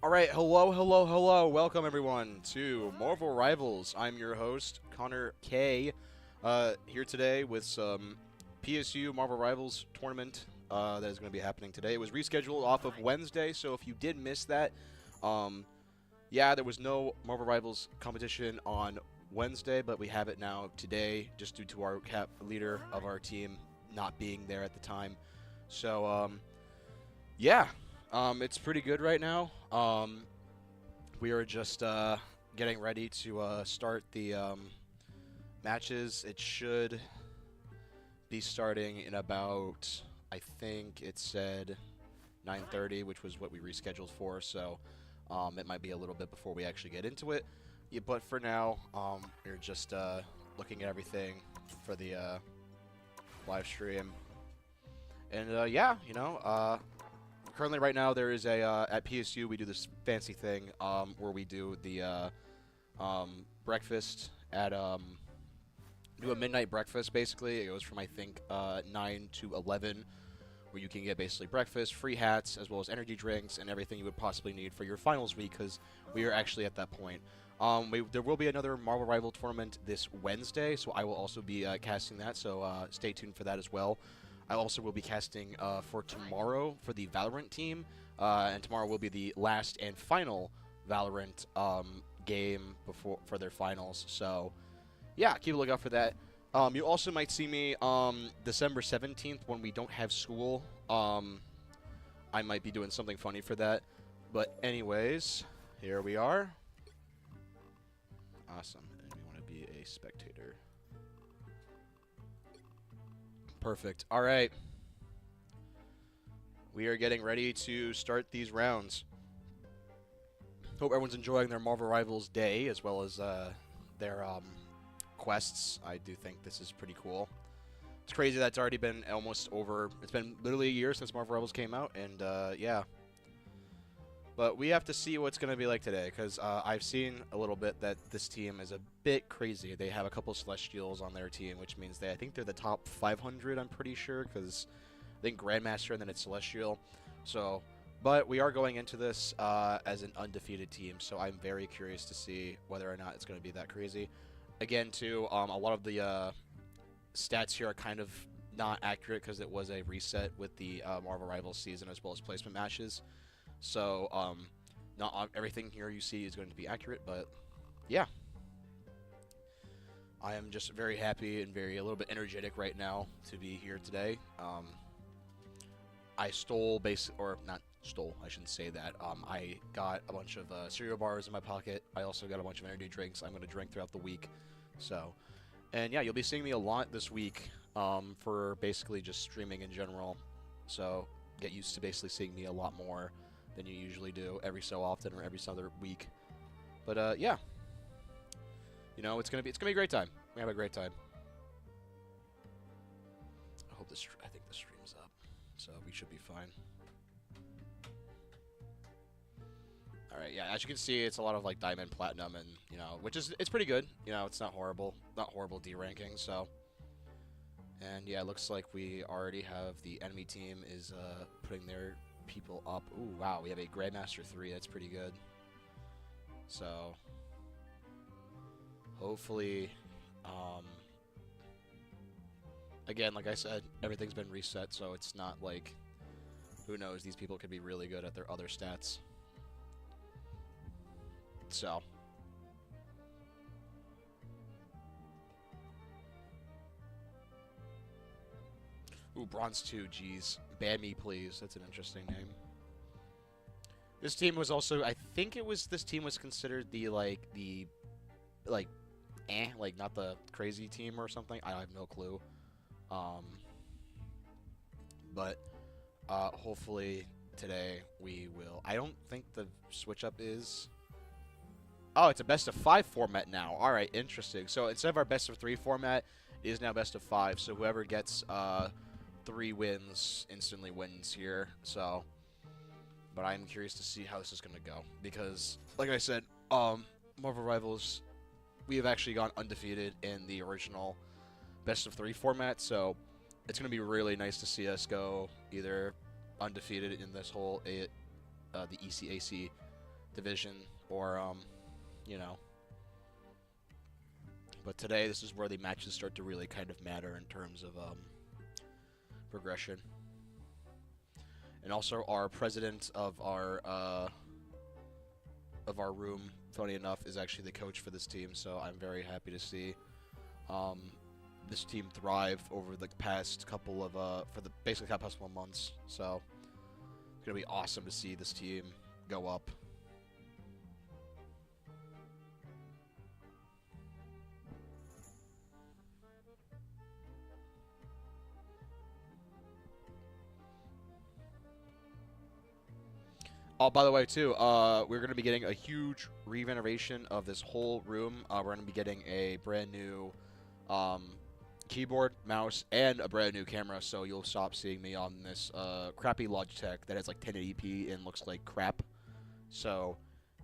All right, hello. Welcome everyone to Marvel Rivals. I'm your host, Connor K. Here today with some PSU Marvel Rivals tournament that is going to be happening today. It was rescheduled off of Wednesday, so if you did miss that, um, yeah, there was no Marvel Rivals competition on Wednesday, but we have it now today, just due to our cap leader of our team not being there at the time. So, yeah, it's pretty good right now. We are just getting ready to start the matches. It should be starting in about, I think it said 9:30, which was what we rescheduled for. So it might be a little bit before we actually get into it. Yeah, but for now, we're just looking at everything for the live stream. And yeah, currently right now there is a at PSU we do this fancy thing where we do the breakfast at do a midnight breakfast basically. It goes from I think 9 to 11, where you can get basically breakfast, free hats, as well as energy drinks and everything you would possibly need for your finals week, because we are actually at that point. There will be another Marvel Rival tournament this Wednesday, so I will also be casting that, so stay tuned for that as well. I also will be casting for tomorrow for the Valorant team, and tomorrow will be the last and final Valorant game for their finals. So, yeah, keep a lookout for that. You also might see me December 17th when we don't have school. I might be doing something funny for that. But anyways, here we are. Awesome. And we want to be a spectator. Perfect. All right. We are getting ready to start these rounds. Hope everyone's enjoying their Marvel Rivals day as well as their quests. I do think this is pretty cool. It's crazy that it's already been almost over. It's been literally a year since Marvel Rivals came out, and yeah. But we have to see what it's going to be like today, because I've seen a little bit that this team is a bit crazy. They have a couple Celestials on their team, which means I think they're the top 500, I'm pretty sure, because I think Grandmaster and then it's Celestial. So, but we are going into this as an undefeated team, so I'm very curious to see whether or not it's going to be that crazy. Again, too, a lot of the stats here are kind of not accurate because it was a reset with the Marvel Rivals season as well as placement matches. So, not everything here you see is going to be accurate, but yeah. I am just very happy and a little bit energetic right now to be here today. I stole, or not stole, I shouldn't say that. I got a bunch of cereal bars in my pocket. I also got a bunch of energy drinks I'm going to drink throughout the week. So, and yeah, you'll be seeing me a lot this week for basically just streaming in general. So, get used to basically seeing me a lot more than you usually do every so often or every other week. But yeah, it's gonna be a great time. We have a great time. I think the stream's up, so we should be fine. All right, yeah. As you can see, it's a lot of like diamond, platinum, and which is it's pretty good. It's not horrible D ranking. So, and yeah, it looks like we already have the enemy team is putting their people up. Ooh, wow, we have a Grandmaster 3. That's pretty good. So, hopefully, again, like I said, everything's been reset, so it's not like, who knows, these people could be really good at their other stats. So, ooh, Bronze 2, geez. Ban me, please. That's an interesting name. This team was also, I think this team was considered like, not the crazy team or something. I have no clue. But, hopefully today we will. I don't think the switch up is. Oh, it's a best of 5 format now. All right, interesting. So instead of our best of 3 format, it is now best of 5. So whoever gets 3 wins instantly wins here. So, but I'm curious to see how this is going to go, because, like I said, Marvel Rivals, we have actually gone undefeated in the original best of 3 format. So it's going to be really nice to see us go either undefeated in this whole the ECAC division or you know. But today, this is where the matches start to really kind of matter in terms of progression. And also, our president of our room, funny enough, is actually the coach for this team. So I'm very happy to see this team thrive over the past couple of for the basically the past 1 months. So it's gonna be awesome to see this team go up. Oh, by the way, too, we're going to be getting a huge renovation of this whole room. We're going to be getting a brand new keyboard, mouse, and a brand new camera, so you'll stop seeing me on this crappy Logitech that has like 1080p and looks like crap. So,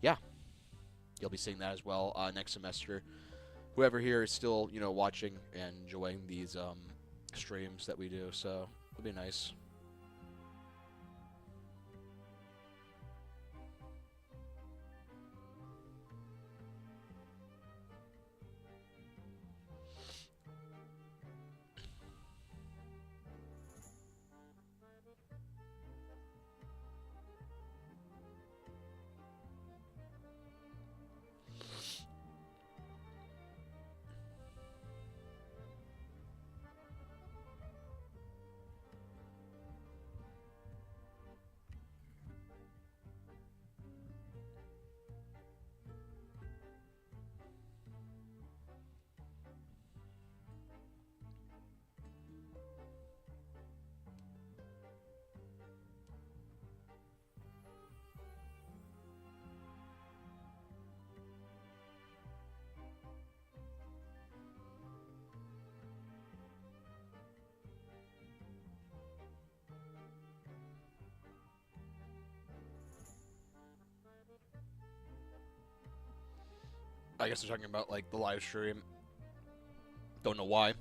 yeah, you'll be seeing that as well next semester. Whoever here is still, you know, watching and enjoying these streams that we do, so it'll be nice. I guess they're talking about like the live stream. Don't know why.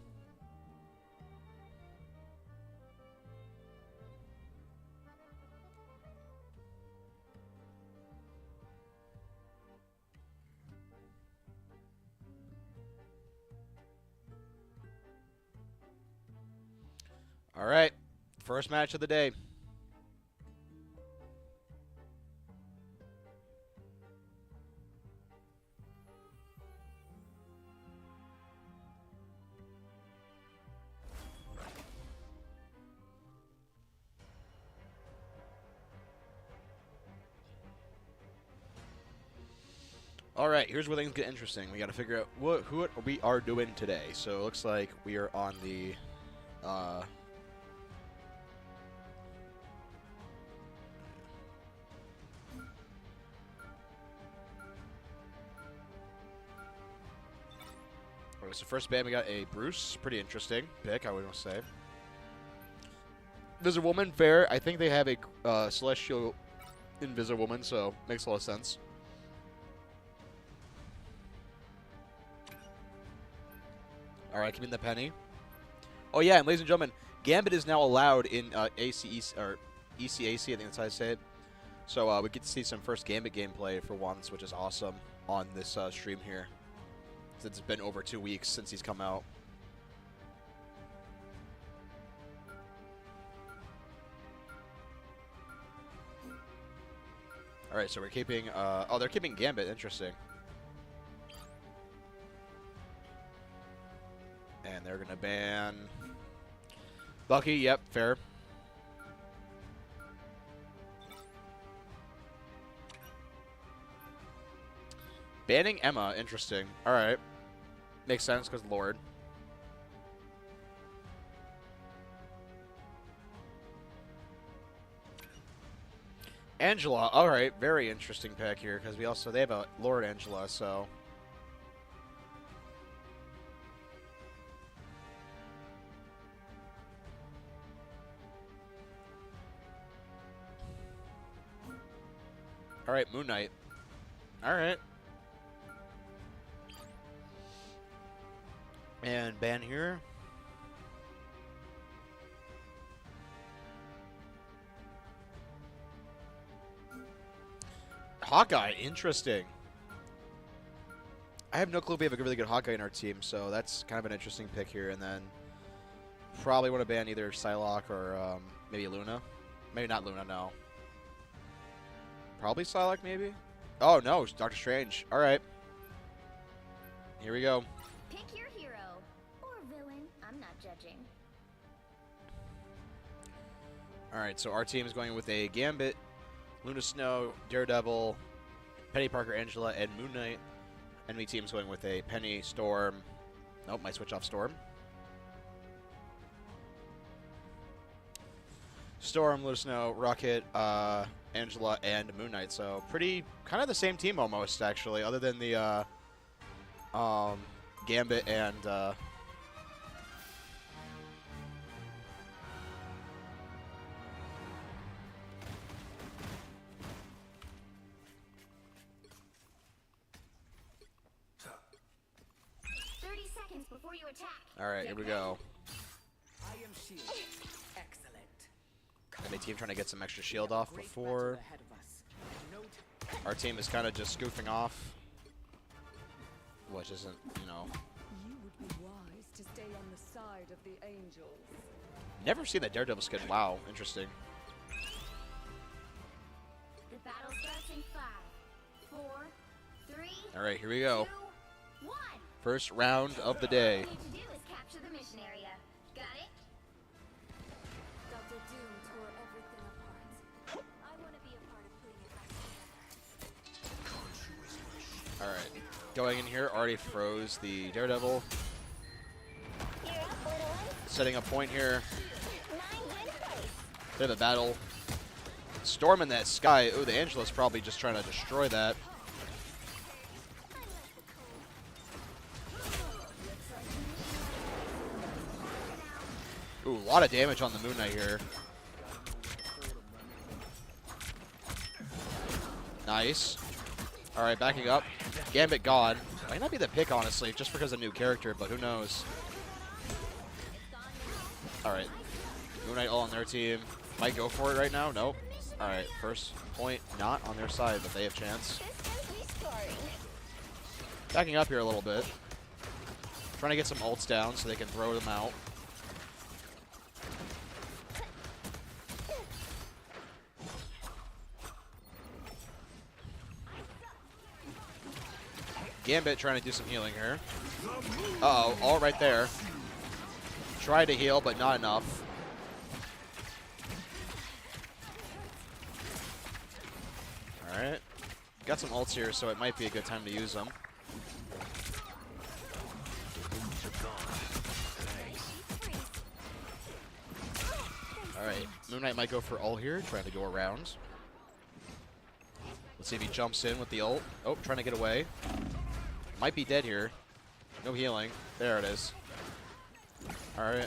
All right, first match of the day. All right, here's where things get interesting. We got to figure out who we are doing today. So it looks like we are on the okay, so first band we got a Bruce, pretty interesting pick, I would say. Invisiwoman, fair. I think they have a Celestial Invisiwoman, so makes a lot of sense. All right, give me the penny. Oh yeah, and ladies and gentlemen, Gambit is now allowed in ACEC or ECAC. I think that's how I say it. So we get to see some first Gambit gameplay for once, which is awesome on this stream here. It's been over 2 weeks since he's come out. All right, so we're keeping. Oh, they're keeping Gambit. Interesting. And they're gonna ban Bucky. Yep, fair. Banning Emma. Interesting. All right, makes sense because Lord. Angela. All right, very interesting pick here because they have a Lord Angela. So. All right, Moon Knight. All right. And ban here. Hawkeye, interesting. I have no clue if we have a really good Hawkeye in our team, so that's kind of an interesting pick here. And then probably want to ban either Psylocke or maybe Luna. Maybe not Luna, no. Probably Psylocke, maybe? Oh, no, it's Doctor Strange. All right. Here we go. Pick your hero or villain. I'm not judging. All right, so our team is going with a Gambit, Luna Snow, Daredevil, Penny Parker, Angela, and Moon Knight. Enemy team's going with a Penny, Storm. Nope, might switch off Storm. Storm, Luna Snow, Rocket, Angela, and Moon Knight. So pretty, kind of the same team almost, actually, other than the Gambit and 30 seconds before you attack. all right, here we go. I am shield. Excellent. Enemy team trying to get some extra shield off before. Our team is kind of just goofing off, which isn't, you know. You would be wise to stay on the side of the angels. Never seen that Daredevil skin. Wow, interesting. The battle starts in 5, 4, 3. All right, here we go. 2, 1. First round of the day. All you need to do is capture the mission area. Got it? Dr. Doom tore everything apart. I want to be a part of putting it back together. All right, going in here, already froze the Daredevil. You're up, little one. Setting a point here. 9 win place. Bit of a battle. Storm in that sky. Ooh, the Angela's probably just trying to destroy that. Ooh, a lot of damage on the Moon Knight here. Nice. All right, backing up. Gambit gone. Might not be the pick, honestly, just because of new character, but who knows. All right. Moon Knight all on their team. Might go for it right now. Nope. All right, first point not on their side, but they have chance. Backing up here a little bit. Trying to get some ults down so they can throw them out. Gambit trying to do some healing here. Uh-oh, all right there. Tried to heal, but not enough. All right. Got some ults here, so it might be a good time to use them. All right, Moon Knight might go for ult here, trying to go around. Let's see if he jumps in with the ult. Oh, trying to get away. Might be dead here. No healing. There it is. All right.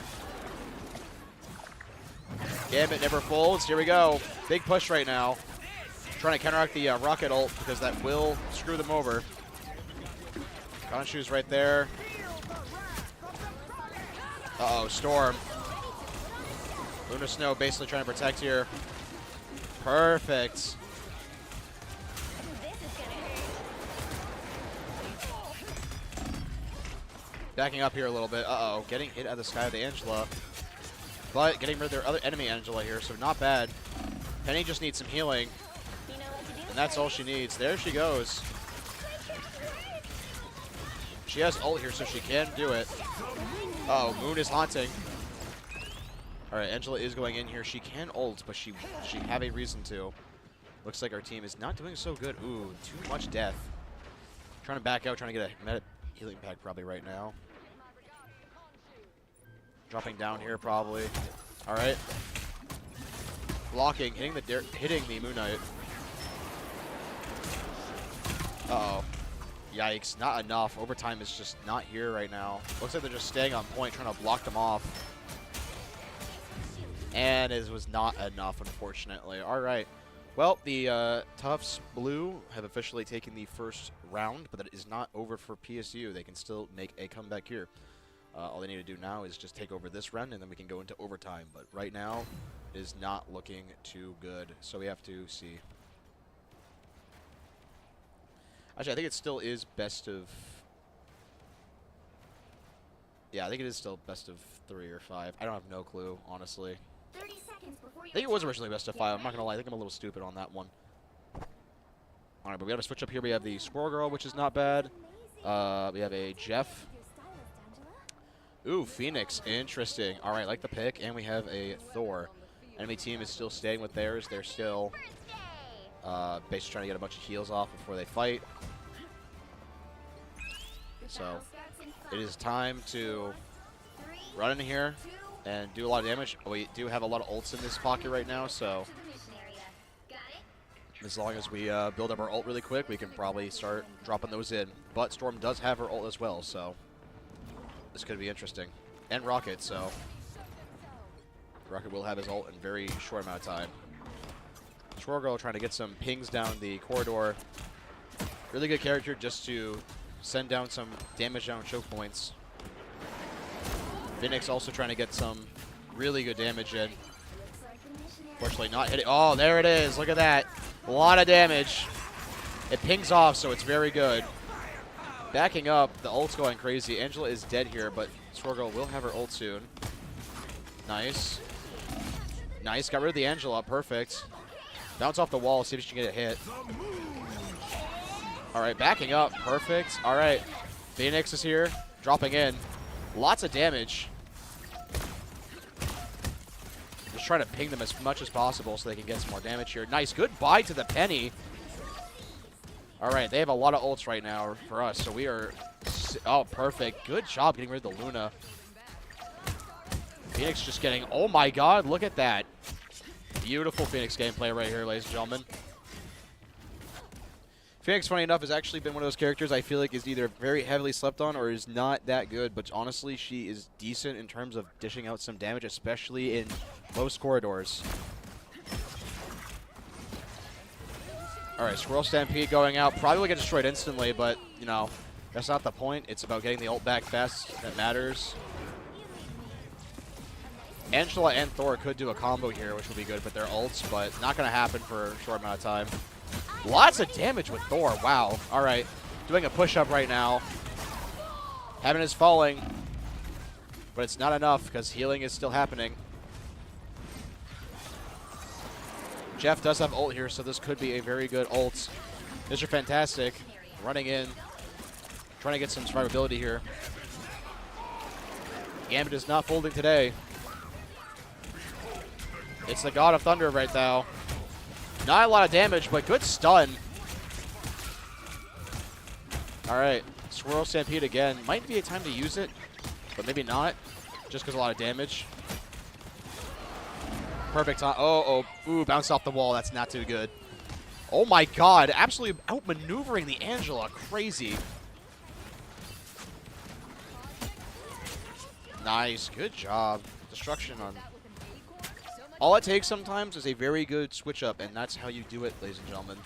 Gambit never folds. Here we go. Big push right now. Trying to counteract the rocket ult because that will screw them over. Khonshu's right there. Uh-oh, Storm. Luna Snow basically trying to protect here. Perfect. Backing up here a little bit. Uh-oh, getting hit out of the sky with the Angela. But getting rid of their other enemy Angela here, so not bad. Penny just needs some healing. And that's all she needs. There she goes. She has ult here, so she can do it. Uh-oh, Moon is haunting. All right, Angela is going in here. She can ult, but she have a reason to. Looks like our team is not doing so good. Ooh, too much death. Trying to back out, trying to get a meta healing pack probably right now. Dropping down here probably. All right. Blocking, hitting the Moon Knight. Uh-oh. Yikes, not enough. Overtime is just not here right now. Looks like they're just staying on point, trying to block them off. And it was not enough, unfortunately. All right. Well, the Tufts Blue have officially taken the first round, but that is not over for PSU. They can still make a comeback here. All they need to do now is just take over this round, and then we can go into overtime. But right now, it is not looking too good, so we have to see. Actually, I think it still is best of... Yeah, I think it is still best of 3 or 5. I don't have no clue, honestly. 30 seconds before I think it was originally best of 5. I'm not going to lie. I think I'm a little stupid on that one. All right, but we got to switch up here. We have the Squirrel Girl, which is not bad. We have a Jeff. Ooh, Phoenix. Interesting. All right, like the pick. And we have a Thor. Enemy team is still staying with theirs. They're still basically trying to get a bunch of heals off before they fight. So it is time to run in here and do a lot of damage. We do have a lot of ults in this pocket right now, so as long as we build up our ult really quick, we can probably start dropping those in. But Storm does have her ult as well, so this could be interesting. And Rocket, so Rocket will have his ult in a very short amount of time. Squirrel Girl trying to get some pings down the corridor. Really good character just to send down some damage down choke points. Phoenix also trying to get some really good damage in. Fortunately not hitting. Oh, there it is. Look at that. A lot of damage. It pings off, so it's very good. Backing up, the ult's going crazy. Angela is dead here, but Squirrel Girl will have her ult soon. Nice. Nice. Got rid of the Angela. Perfect. Bounce off the wall. See if she can get a hit. All right, backing up. Perfect. All right. Phoenix is here. Dropping in. Lots of damage. Just trying to ping them as much as possible so they can get some more damage here. Nice. Goodbye to the Penny. All right, they have a lot of ults right now for us, so we are... Oh, perfect. Good job getting rid of the Luna. Phoenix just getting... Oh, my God. Look at that. Beautiful Phoenix gameplay right here, ladies and gentlemen. Phoenix, funny enough, has actually been one of those characters I feel like is either very heavily slept on or is not that good, but honestly, she is decent in terms of dishing out some damage, especially in close corridors. All right, Squirrel Stampede going out. Probably will get destroyed instantly, but, you know, that's not the point. It's about getting the ult back fast that matters. Angela and Thor could do a combo here, which would be good with their ults, but not going to happen for a short amount of time. Lots of damage with Thor. Wow. All right. Doing a push-up right now. Heaven is falling, but it's not enough because healing is still happening. Jeff does have ult here, so this could be a very good ult. Mr. Fantastic running in, trying to get some survivability here. Gambit is not folding today. It's the God of Thunder right now. Not a lot of damage, but good stun. All right, Swirl Stampede again. Might be a time to use it, but maybe not, just because a lot of damage. Perfect time. Ooh, bounced off the wall. That's not too good. Oh my God, absolutely outmaneuvering the Angela. Crazy. Nice, good job. Destruction on... All it takes sometimes is a very good switch up, and that's how you do it, ladies and gentlemen.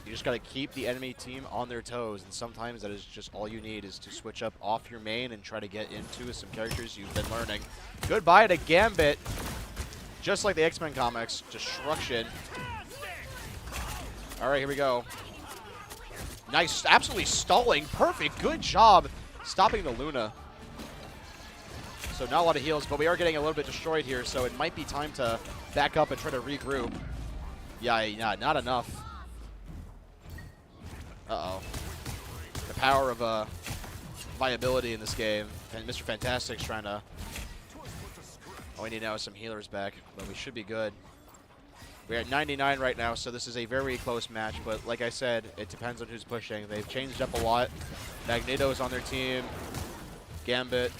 You just got to keep the enemy team on their toes, and sometimes that is just all you need is to switch up off your main and try to get into some characters you've been learning. Goodbye to Gambit. Just like the X-Men comics, destruction. All right, here we go. Nice, absolutely stalling. Perfect, good job stopping the Luna. So not a lot of heals, but we are getting a little bit destroyed here, so it might be time to back up and try to regroup. Yeah, not enough. Uh-oh. The power of viability in this game. And Mr. Fantastic's trying to... All we need now is some healers back, but we should be good. We're at 99 right now, so this is a very close match, but like I said, it depends on who's pushing. They've changed up a lot. Magneto's on their team. Gambit.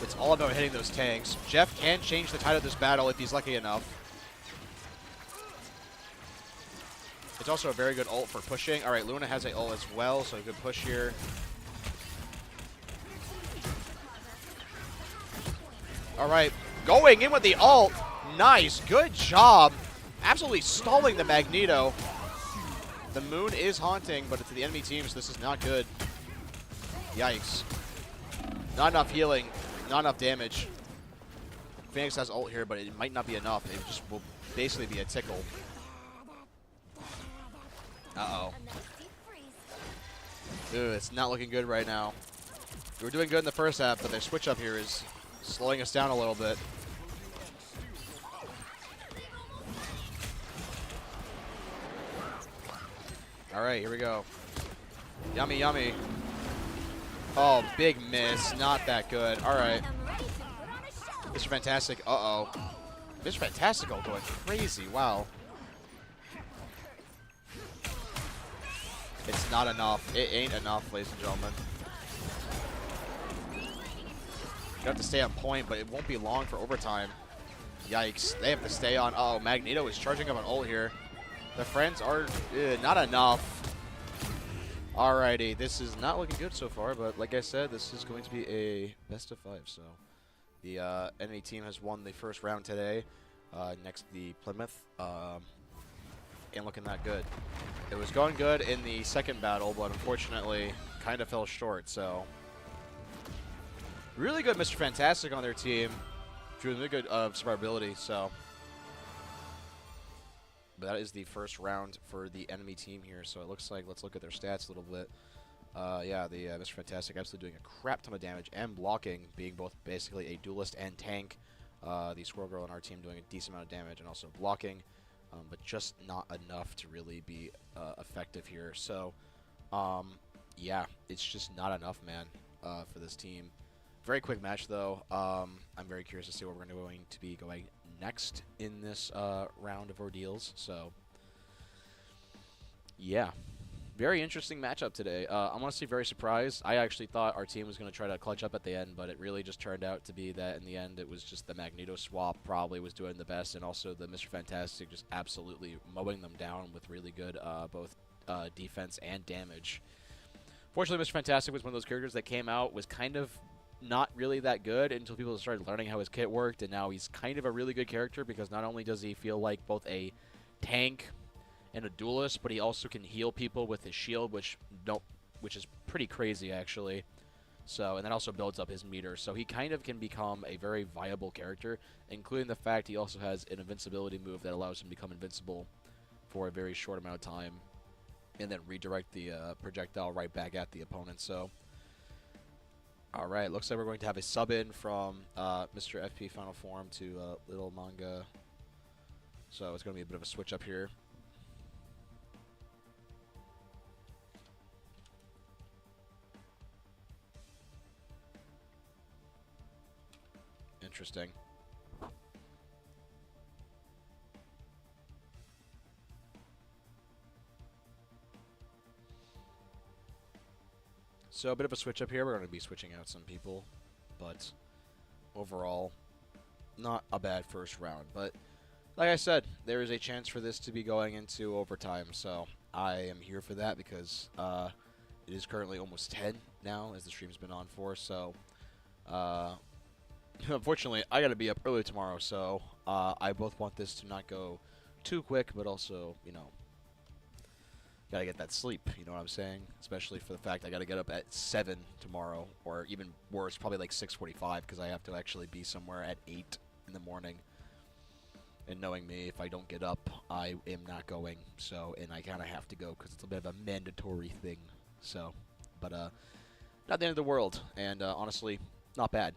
It's all about hitting those tanks. Jeff can change the tide of this battle if he's lucky enough. It's also a very good ult for pushing. All right, Luna has a ult as well, so a good push here. All right, going in with the ult. Nice, good job. Absolutely stalling the Magneto. The moon is haunting, but it's the enemy team, so this is not good. Yikes. Not enough healing. Not enough damage. Phoenix has ult here, but it might not be enough. It just will basically be a tickle. Uh-oh. A nice deep freeze. Ooh, it's not looking good right now. We were doing good in the first half, but their switch up here is slowing us down a little bit. All right, here we go. Yummy, yummy. Oh, big miss. Not that good. All right. I'm ready to put on a show. Mr. Fantastic. Uh-oh. Mr. Fantastical going crazy. Wow. It's not enough. It ain't enough, ladies and gentlemen. You have to stay on point, but it won't be long for overtime. Yikes. They have to stay on. Uh oh, Magneto is charging up an ult here. The friends are not enough. Alrighty, this is not looking good so far, but like I said, this is going to be a best of 5. So the enemy team has won the first round today. Next, the Plymouth. Ain't looking that good. It was going good in the second battle, but unfortunately kind of fell short. So really good Mr. Fantastic on their team. Drew really good survivability. So but that is the first round for the enemy team here. So it looks like, let's look at their stats a little bit. Yeah, the Mr. Fantastic absolutely doing a crap ton of damage and blocking, being both basically a duelist and tank. The Squirrel Girl on our team doing a decent amount of damage and also blocking, but just not enough to really be effective here. So, yeah, it's just not enough, man, for this team. Very quick match, though. I'm very curious to see where we're going to be going next in this round of ordeals. So, yeah. Very interesting matchup today. I'm honestly very surprised. I actually thought our team was going to try to clutch up at the end, but it really just turned out to be that in the end it was just the Magneto swap probably was doing the best, and also the Mr. Fantastic just absolutely mowing them down with really good both defense and damage. Fortunately, Mr. Fantastic was one of those characters that came out, was kind of not really that good until people started learning how his kit worked, and now he's kind of a really good character because not only does he feel like both a tank and a duelist, but he also can heal people with his shield, which is pretty crazy actually. So, and that also builds up his meter. So he kind of can become a very viable character, including the fact he also has an invincibility move that allows him to become invincible for a very short amount of time, and then redirect the projectile right back at the opponent. So, all right, looks like we're going to have a sub in from Mr. FP Final Form to Little Manga. So it's going to be a bit of a switch up here. Interesting. So a bit of a switch up here. We're going to be switching out some people, but overall, not a bad first round. But like I said, there is a chance for this to be going into overtime, so I am here for that because it is currently almost 10 now, as the stream's been on for. So unfortunately, I got to be up early tomorrow, so I both want this to not go too quick, but also, you know, got to get that sleep, you know what I'm saying? Especially for the fact I got to get up at 7 tomorrow, or even worse, probably like 6:45, because I have to actually be somewhere at 8 in the morning. And knowing me, if I don't get up, I am not going. So, and I kind of have to go because it's a bit of a mandatory thing. So, but not the end of the world, and honestly, not bad.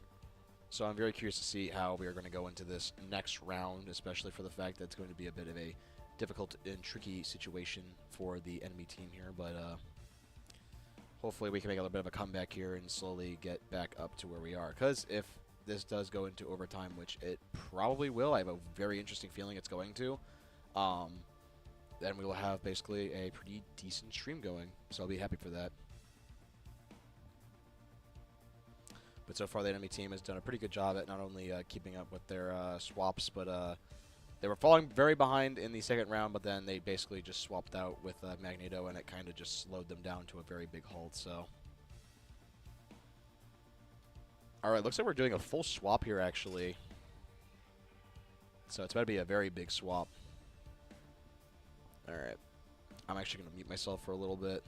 So I'm very curious to see how we are going to go into this next round, especially for the fact that it's going to be a bit of a difficult and tricky situation for the enemy team here. But hopefully we can make a little bit of a comeback here and slowly get back up to where we are. Because if this does go into overtime, which it probably will, I have a very interesting feeling it's going to, then we will have basically a pretty decent stream going. So I'll be happy for that. But so far, the enemy team has done a pretty good job at not only keeping up with their swaps, but they were falling very behind in the second round, but then they basically just swapped out with Magneto, and it kind of just slowed them down to a very big halt. So, all right, looks like we're doing a full swap here, actually. So it's about to be a very big swap. All right, I'm actually going to mute myself for a little bit.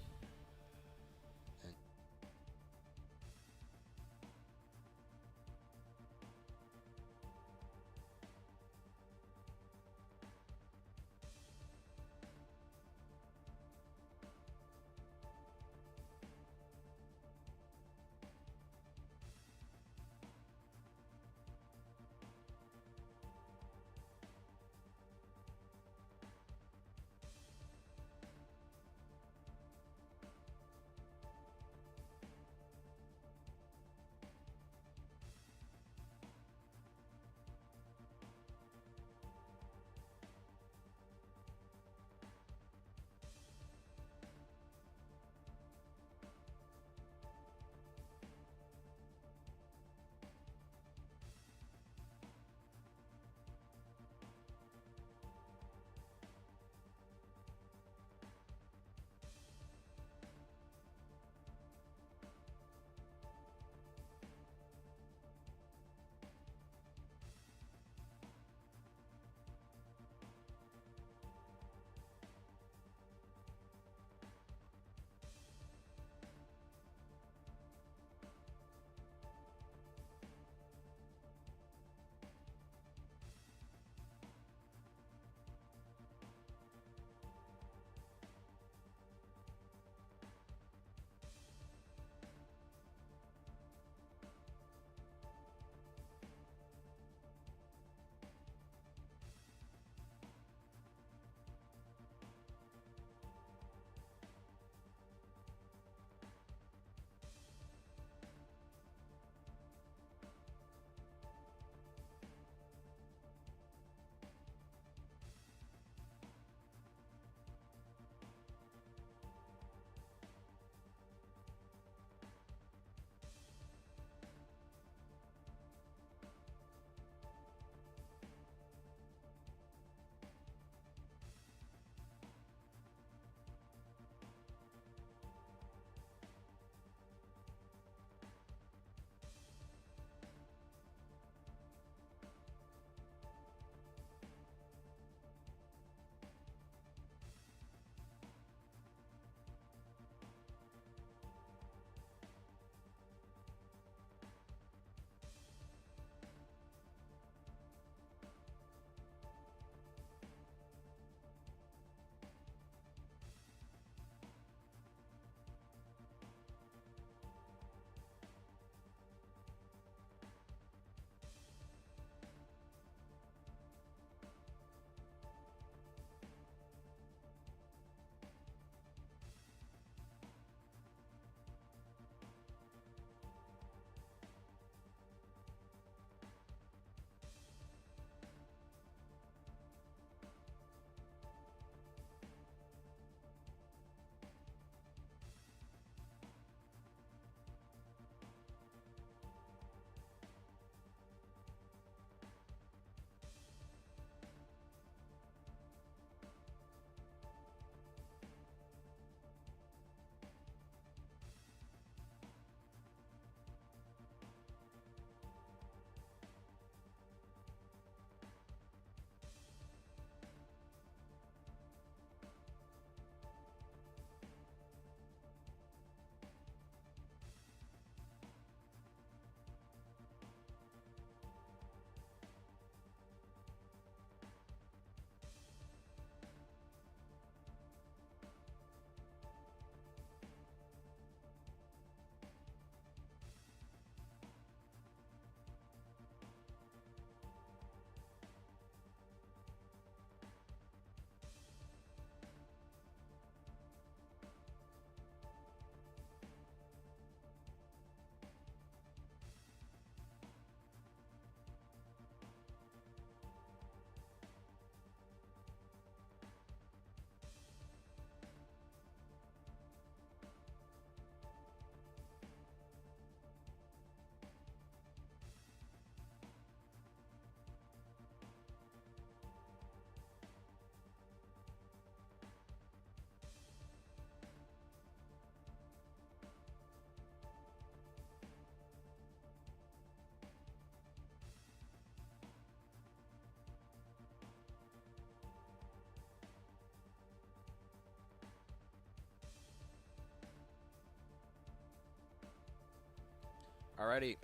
Alrighty.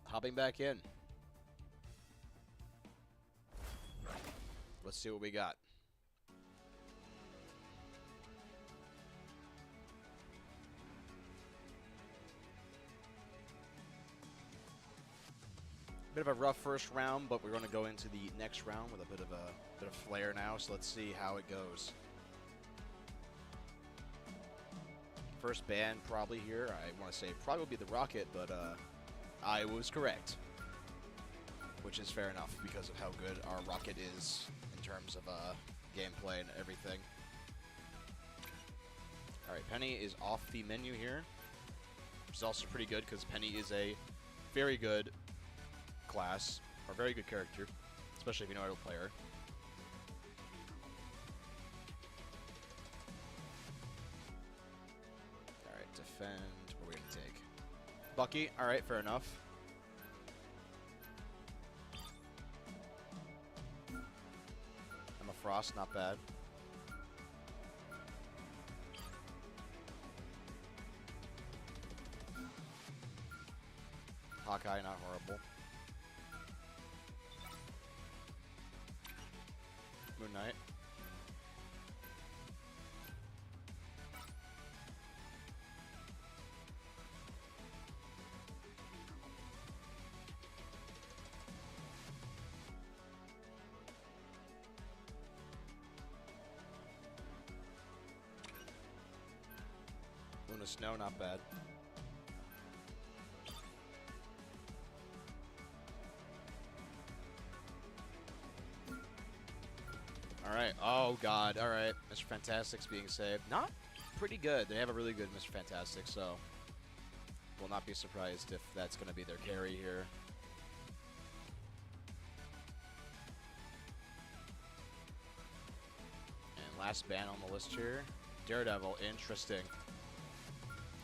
Hopping back in. Let's see what we got. Bit of a rough first round, but we're going to go into the next round with a bit of flair now. So let's see how it goes. First ban probably here. I want to say probably will be the Rocket, but I was correct, which is fair enough because of how good our Rocket is in terms of gameplay and everything. All right, Penny is off the menu here, which is also pretty good because Penny is a very good class, or very good character, especially if you know how to play her. Alright, defend. What are we going to take? Bucky. Alright, fair enough. Emma Frost, not bad. Hawkeye, not horrible. Moon Knight. Luna Snow, not bad. Alright, oh god, alright. Mr. Fantastic's being saved. Not pretty good. They have a really good Mr. Fantastic, so will not be surprised if that's going to be their carry here. And last ban on the list here, Daredevil. Interesting.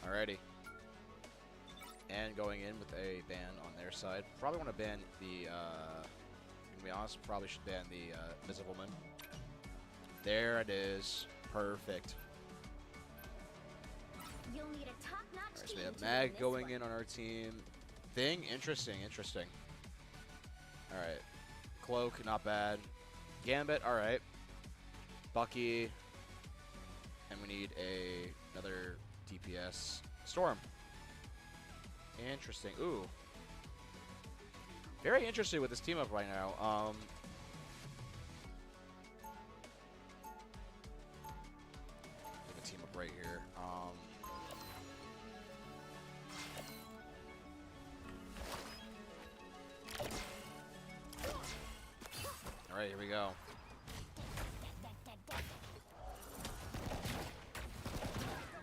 Alrighty. And going in with a ban on their side. Probably want to ban the, to be honest, probably should ban the Invisible Man. There it is. Perfect. You'll need a top-notch Alright, so team we have to Mag win this going one. in on our team. Thing, interesting. Alright. Cloak, not bad. Gambit, alright. Bucky. And we need another DPS. Storm. Interesting. Ooh. Very interesting with this team up right now. The team up right here. All right, here we go.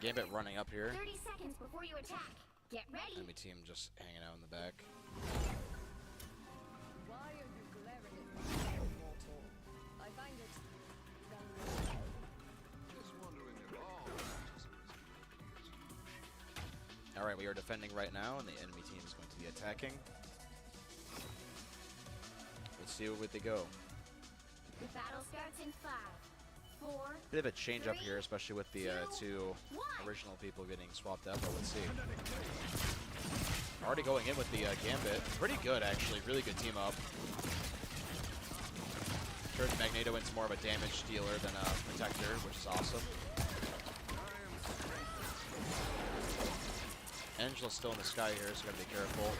Gambit running up here. 30 seconds before you attack. Get ready. Enemy team just hanging out in the back. Why are you glaring at me, mortal? I find it very All right, we are defending right now, and the enemy team is going to be attacking. Let's see where they go. The battle starts in 5, 4, Bit of a change up here, especially with the two 1. original people getting swapped out, but let's see. Already going in with the Gambit. Pretty good, actually. Really good team up. Turns Magneto into more of a damage dealer than a protector, which is awesome. Angela's still in the sky here, so gotta be careful.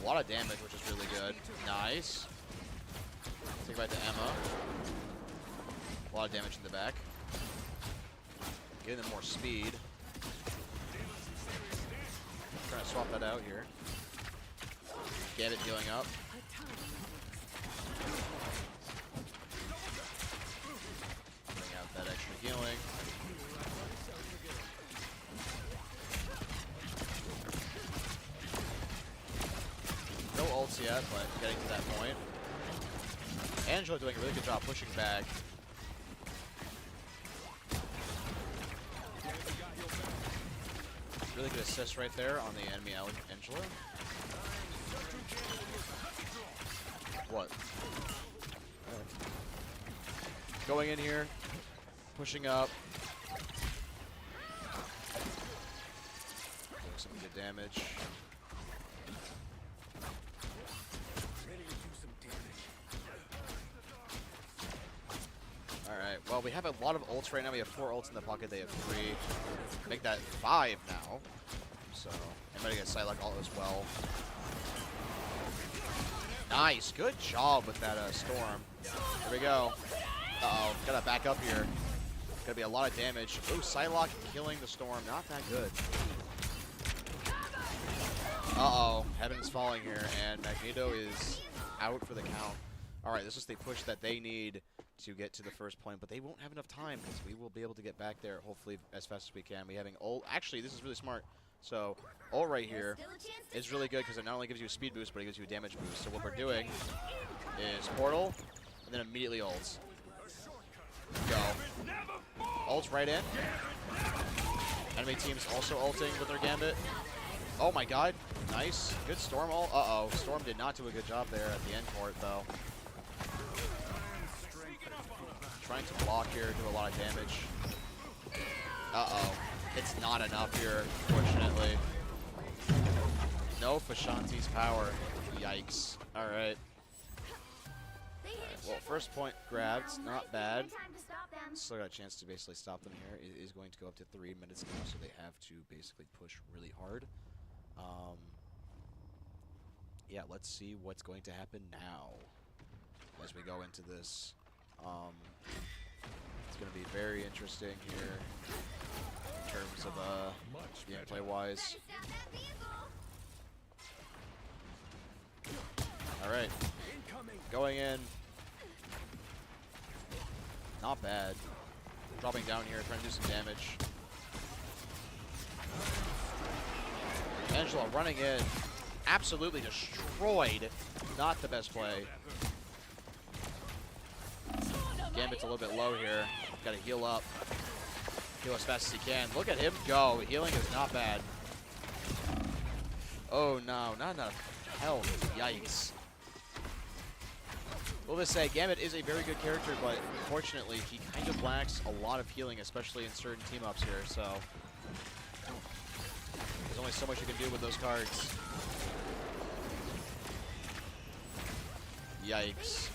A lot of damage, which is really good. Nice. Take it back to Emma. A lot of damage in the back. Getting them more speed. Trying to swap that out here. Gambit healing up. Bring out that extra healing. No ults yet, but getting to that point. Angela doing a really good job pushing back. Really good assist right there on the enemy Angela. What? Going in here, pushing up. Doing some good damage. Ready to do some damage. Alright, well, we have a lot of ults right now. We have 4 ults in the pocket. They have 3. Make that 5 now. So, anybody get Psylocke ult as well. Nice. Good job with that Storm. Here we go. Uh-oh. Gotta back up here. Gonna be a lot of damage. Ooh, Psylocke killing the Storm. Not that good. Uh-oh. Heaven is falling here, and Magneto is out for the count. Alright, this is the push that they need to get to the first point, but they won't have enough time because we will be able to get back there hopefully as fast as we can. We having ult. Actually, this is really smart. So, ult right here is really good because it not only gives you a speed boost, but it gives you a damage boost. So what we're doing is portal, and then immediately ults. Go. Ults right in. Enemy team's also ulting with their Gambit. Oh my god. Nice. Good Storm ult. Uh-oh. Storm did not do a good job there at the end court, though. Trying to block here, do a lot of damage. Uh-oh. It's not enough here, fortunately. No Fashanti's power. Yikes. Alright. Well, first point grabbed. Not bad. Still got a chance to basically stop them here. It is going to go up to 3 minutes now, so they have to basically push really hard. Yeah, let's see what's going to happen now as we go into this. It's going to be very interesting here in terms of gameplay wise. All right, going in. Not bad. Dropping down here, trying to do some damage. Angela running in. Absolutely destroyed. Not the best play. Gambit's a little bit low here. Got to heal up. Heal as fast as he can. Look at him go. Healing is not bad. Oh no, not enough health. Yikes. We'll just say Gambit is a very good character, but unfortunately he kind of lacks a lot of healing, especially in certain team-ups here, so there's only so much you can do with those cards. Yikes.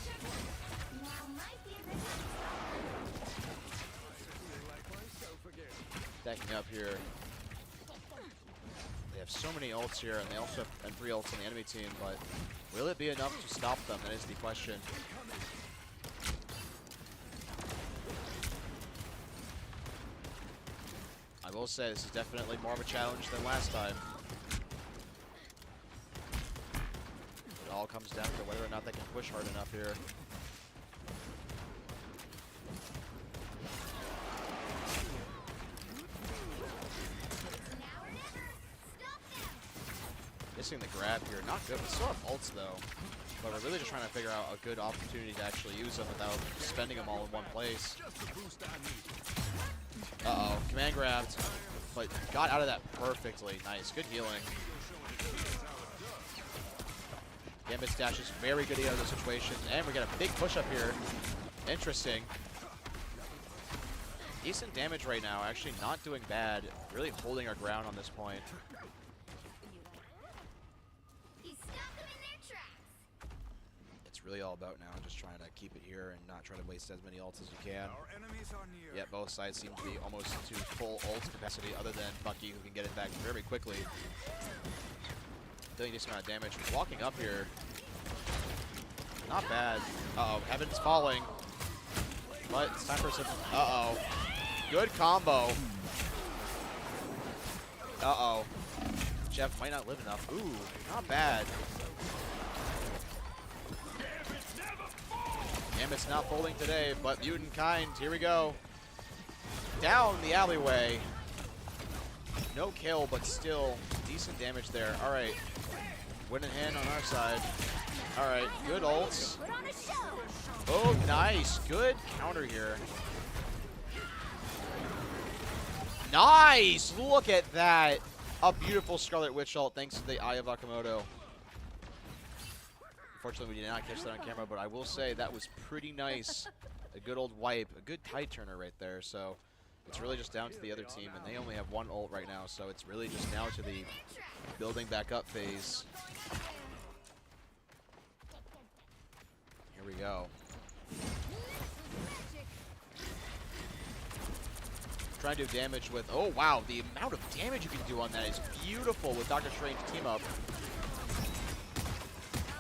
Stacking up here. They have so many ults here, and they also have 3 ults on the enemy team, but will it be enough to stop them? That is the question. I will say this is definitely more of a challenge than last time. It all comes down to whether or not they can push hard enough here. Missing the grab here. Not good. We still have ults though. But we're really just trying to figure out a good opportunity to actually use them without spending them all in one place. Uh-oh. Command grabbed. But got out of that perfectly. Nice. Good healing. Gambit's dash is very good out of the situation. And we got a big push up here. Interesting. Decent damage right now. Actually not doing bad. Really holding our ground on this point. Really all about now just trying to keep it here and not try to waste as many ults as you can. Yeah, both sides seem to be almost to full ult capacity other than Bucky, who can get it back very quickly. Doing a decent amount of damage. Walking up here. Not bad. Uh-oh, Heaven's falling. But it's time for some... Uh-oh. Good combo. Uh-oh. Jeff might not live enough. Ooh, not bad. Gambit's not folding today, but Mutant Kind, here we go. Down the alleyway. No kill, but still decent damage there. All right, win in hand on our side. All right, good ults. Oh, nice, good counter here. Nice, look at that. A beautiful Scarlet Witch ult thanks to the Eye of Akamoto. Unfortunately, we did not catch that on camera, but I will say that was pretty nice. A good old wipe, a good tide turner right there. So it's really just down to the other team, and they only have 1 ult right now, so it's really just now to the building back up phase. Here we go. Trying to do damage with, oh wow, the amount of damage you can do on that is beautiful with Doctor Strange team up.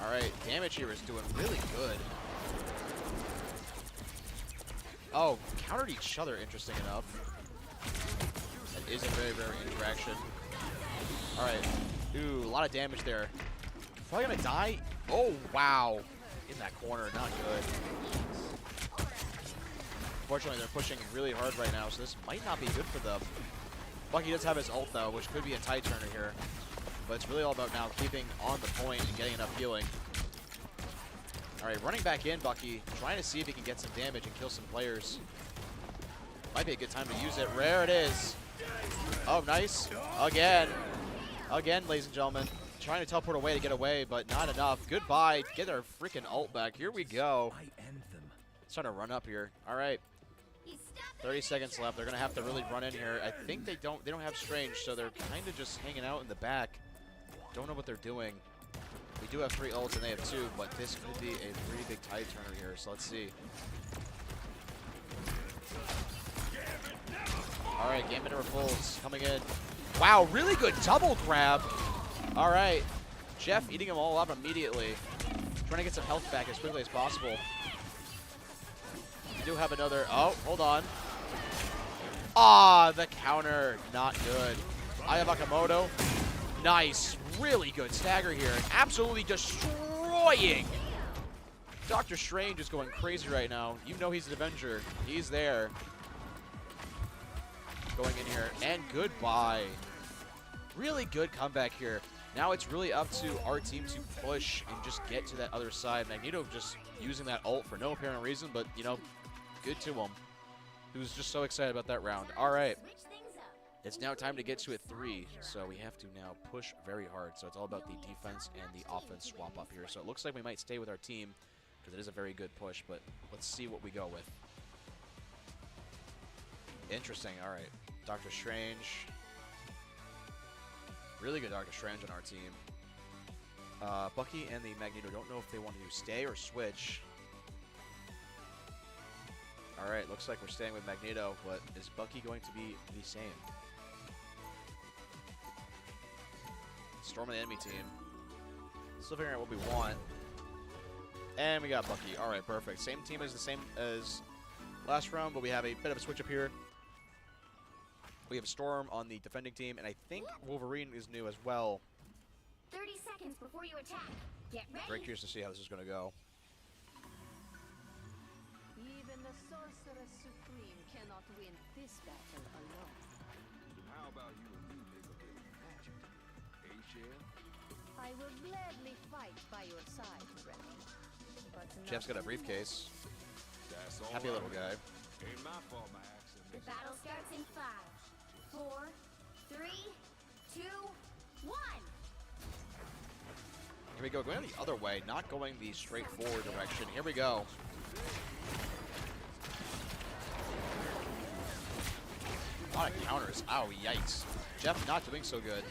Alright, damage here is doing really good. Oh, countered each other, interesting enough. That is a very rare interaction. Alright, ooh, a lot of damage there. Probably gonna die. Oh, wow. In that corner, not good. Unfortunately, they're pushing really hard right now, so this might not be good for them. Bucky does have his ult, though, which could be a tide turner here. But it's really all about now keeping on the point and getting enough healing. Alright, running back in, Bucky, trying to see if he can get some damage and kill some players. Might be a good time to use it. Rare it is. Oh, nice. Again. Again, ladies and gentlemen. Trying to teleport away to get away, but not enough. Goodbye. Get our freaking ult back. Here we go. Let's try to run up here. Alright. 30 seconds left. They're going to have to really run in here. I think they don't have Strange, so they're kind of just hanging out in the back. Don't know what they're doing. We do have 3 ults and they have 2, but this could be a pretty big tide turner here, so let's see. Alright, Gambit never folds. Coming in. Wow, really good double grab. Alright. Jeff eating them all up immediately. Trying to get some health back as quickly as possible. We do have another. Oh, hold on. Ah, the counter. Not good. Aya Bakamoto. Nice. Really good stagger here. Absolutely destroying. Doctor Strange is going crazy right now. You know he's an Avenger. He's there. Going in here. And goodbye. Really good comeback here. Now it's really up to our team to push and just get to that other side. Magneto just using that ult for no apparent reason, but, you know, good to him. He was just so excited about that round. All right. It's now time to get to a 3, so we have to now push very hard. So it's all about the defense and the offense swap up here. So it looks like we might stay with our team because it is a very good push, but let's see what we go with. Interesting. All right. Doctor Strange. Really good Doctor Strange on our team. Bucky and the Magneto don't know if they want to stay or switch. All right, looks like we're staying with Magneto, but is Bucky going to be the same? Storm on the enemy team. Still figuring out what we want. And we got Bucky. All right, perfect. Same team as the same as last round, but we have a bit of a switch up here. We have Storm on the defending team, and I think Wolverine is new as well. 30 seconds before you attack. Get ready. Very curious to see how this is going to go. Even the Sorcerer Supreme cannot win this battle alone. How about you and me make a bit of magic? Hey, Shell? I will gladly fight by your side, friend. But Jeff's got a briefcase. That's all Happy right. little guy. Ain't my fault my accent The is battle starts in 5, 4, 3, 2, 1. Here we go. Going the other way, not going the straightforward direction. Here we go. A lot of counters. Ow, yikes. Jeff not doing so good.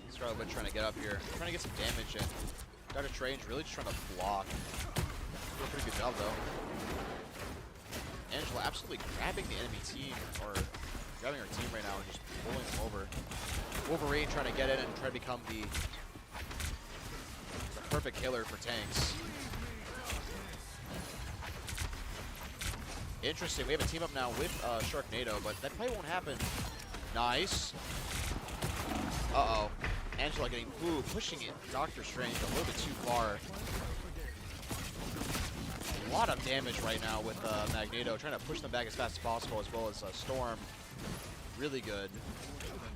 Scarlet Witch trying to get up here. Trying to get some damage in. Doctor Strange really just trying to block. Doing a pretty good job, though. Angela absolutely grabbing the enemy team, or grabbing her team right now and just pulling them over. Wolverine trying to get in and try to become the perfect killer for tanks. Interesting. We have a team up now with Sharknado, but that probably won't happen. Nice. Uh-oh. Angela getting, pushing it. Doctor Strange a little bit too far. A lot of damage right now with Magneto, trying to push them back as fast as possible, as well as Storm. Really good.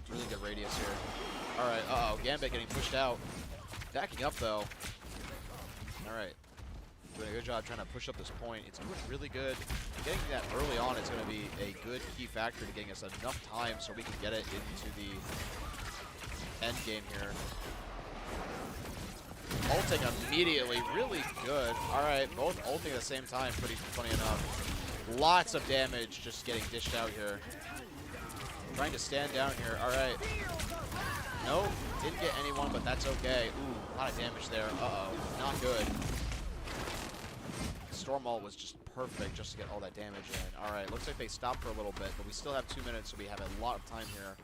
Really good radius here. All right, uh-oh. Gambit getting pushed out. Backing up, though. All right. Doing a good job trying to push up this point. It's doing really good. Getting that early on is going to be a good key factor to getting us enough time so we can get it into the end game here. Ulting immediately, really good. All right, both ulting at the same time, pretty funny enough. Lots of damage just getting dished out here. Trying to stand down here. All right. Nope. Didn't get anyone, but that's okay. Ooh, a lot of damage there. Uh-oh. Not good. Storm Ult was just perfect just to get all that damage in. All right. Looks like they stopped for a little bit, but we still have 2 minutes, so we have a lot of time here.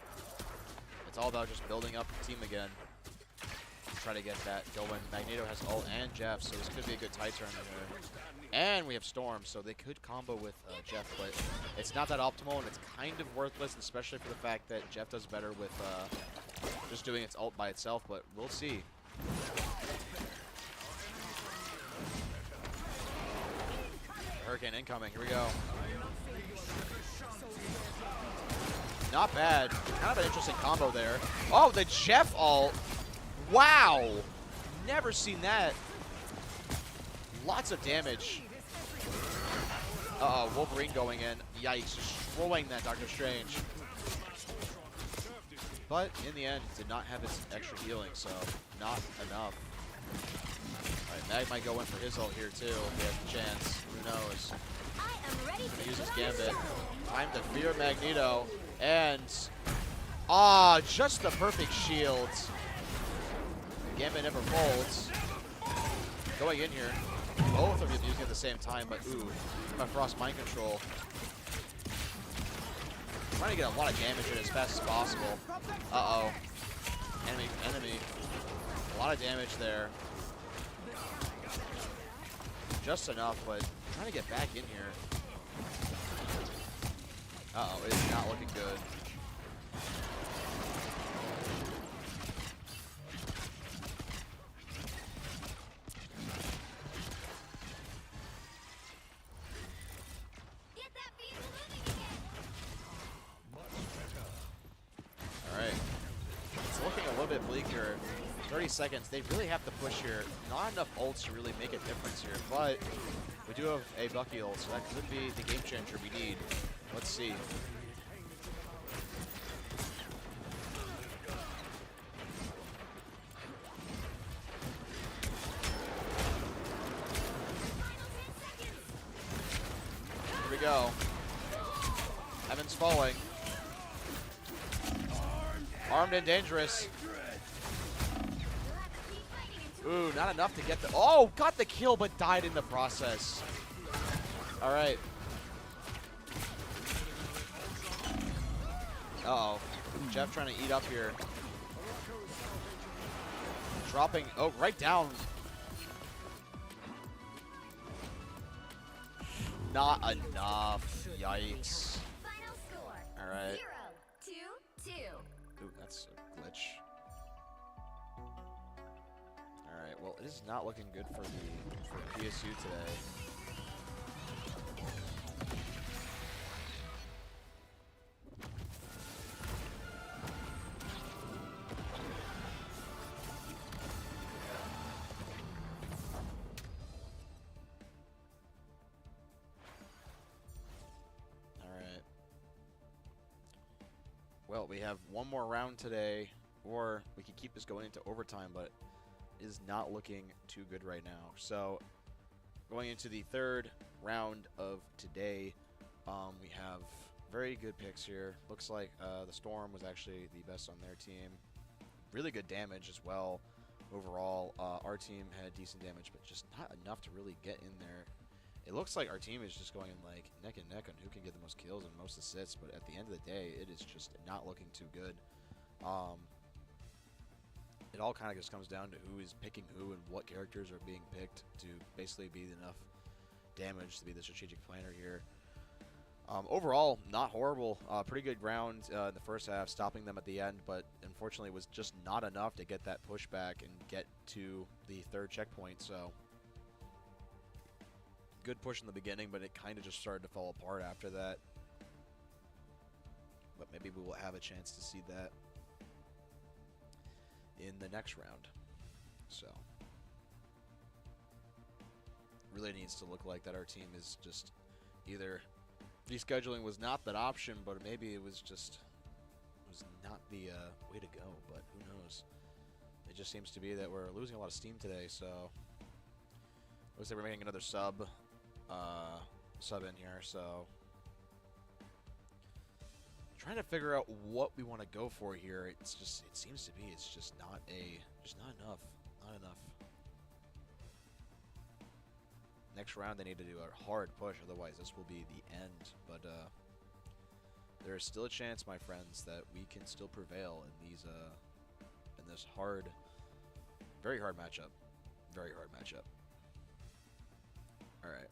It's all about just building up the team again. Try to get that going. Magneto has ult and Jeff, so this could be a good tie turn here. And we have Storm, so they could combo with Jeff, but it's not that optimal, and it's kind of worthless, especially for the fact that Jeff does better with just doing its ult by itself, but we'll see. Hurricane incoming. Here we go. Not bad. Kind of an interesting combo there. Oh, the Jeff ult. Wow. Never seen that. Lots of damage. Uh-oh, Wolverine going in. Yikes, destroying that Doctor Strange. But in the end, did not have its extra healing, so not enough. Alright, Mag might go in for his ult here too if he has a chance. Who knows? Gonna use his Gambit. Time to fear Magneto. And just the perfect shield. Gambit never folds. Going in here. Both of them using it at the same time, but ooh, my Frost Mind Control. Trying to get a lot of damage in as fast as possible. Uh-oh. Enemy. A lot of damage there. Just enough, but trying to get back in here. Uh-oh, it's not looking good. Alright. It's looking a little bit bleak here. 30 seconds. They really have to push here. Not enough ults to really make a difference here, but we do have a Bucky ult, so that could be the game changer we need. Let's see. Here we go. Evan's falling. Armed and dangerous. Ooh, not enough to get the... Oh, got the kill, but died in the process. All right. Uh-oh. Jeff trying to eat up here. Dropping... Oh, right down. Not enough. Yikes. All right. 0-2-2. Ooh, that's a glitch. Alright, well, it is not looking good for PSU today. Alright. Well, we have one more round today, or we could keep this going into overtime, but is not looking too good right now. So going into the third round of today, we have very good picks here. Looks like the Storm was actually the best on their team. Really good damage as well. Overall, our team had decent damage, but just not enough to really get in there. It looks like our team is just going like neck and neck on who can get the most kills and most assists, but at the end of the day, it is just not looking too good. It all kind of just comes down to who is picking who and what characters are being picked to basically be enough damage to be the strategic planner here. Overall, not horrible. Pretty good round in the first half, stopping them at the end, but unfortunately it was just not enough to get that pushback and get to the third checkpoint. So good push in the beginning, but it kind of just started to fall apart after that. But maybe we will have a chance to see that in the next round. So really needs to look like that our team is just either rescheduling was not that option, but maybe it was not the way to go, but who knows. It just seems to be that we're losing a lot of steam today, so looks like we're making another sub in here, so Trying to figure out what we want to go for here. It seems to be it's just not enough. Not enough. Next round they need to do a hard push, otherwise this will be the end. But there is still a chance, my friends, that we can still prevail in these in this hard, very hard matchup. Very hard matchup. All right.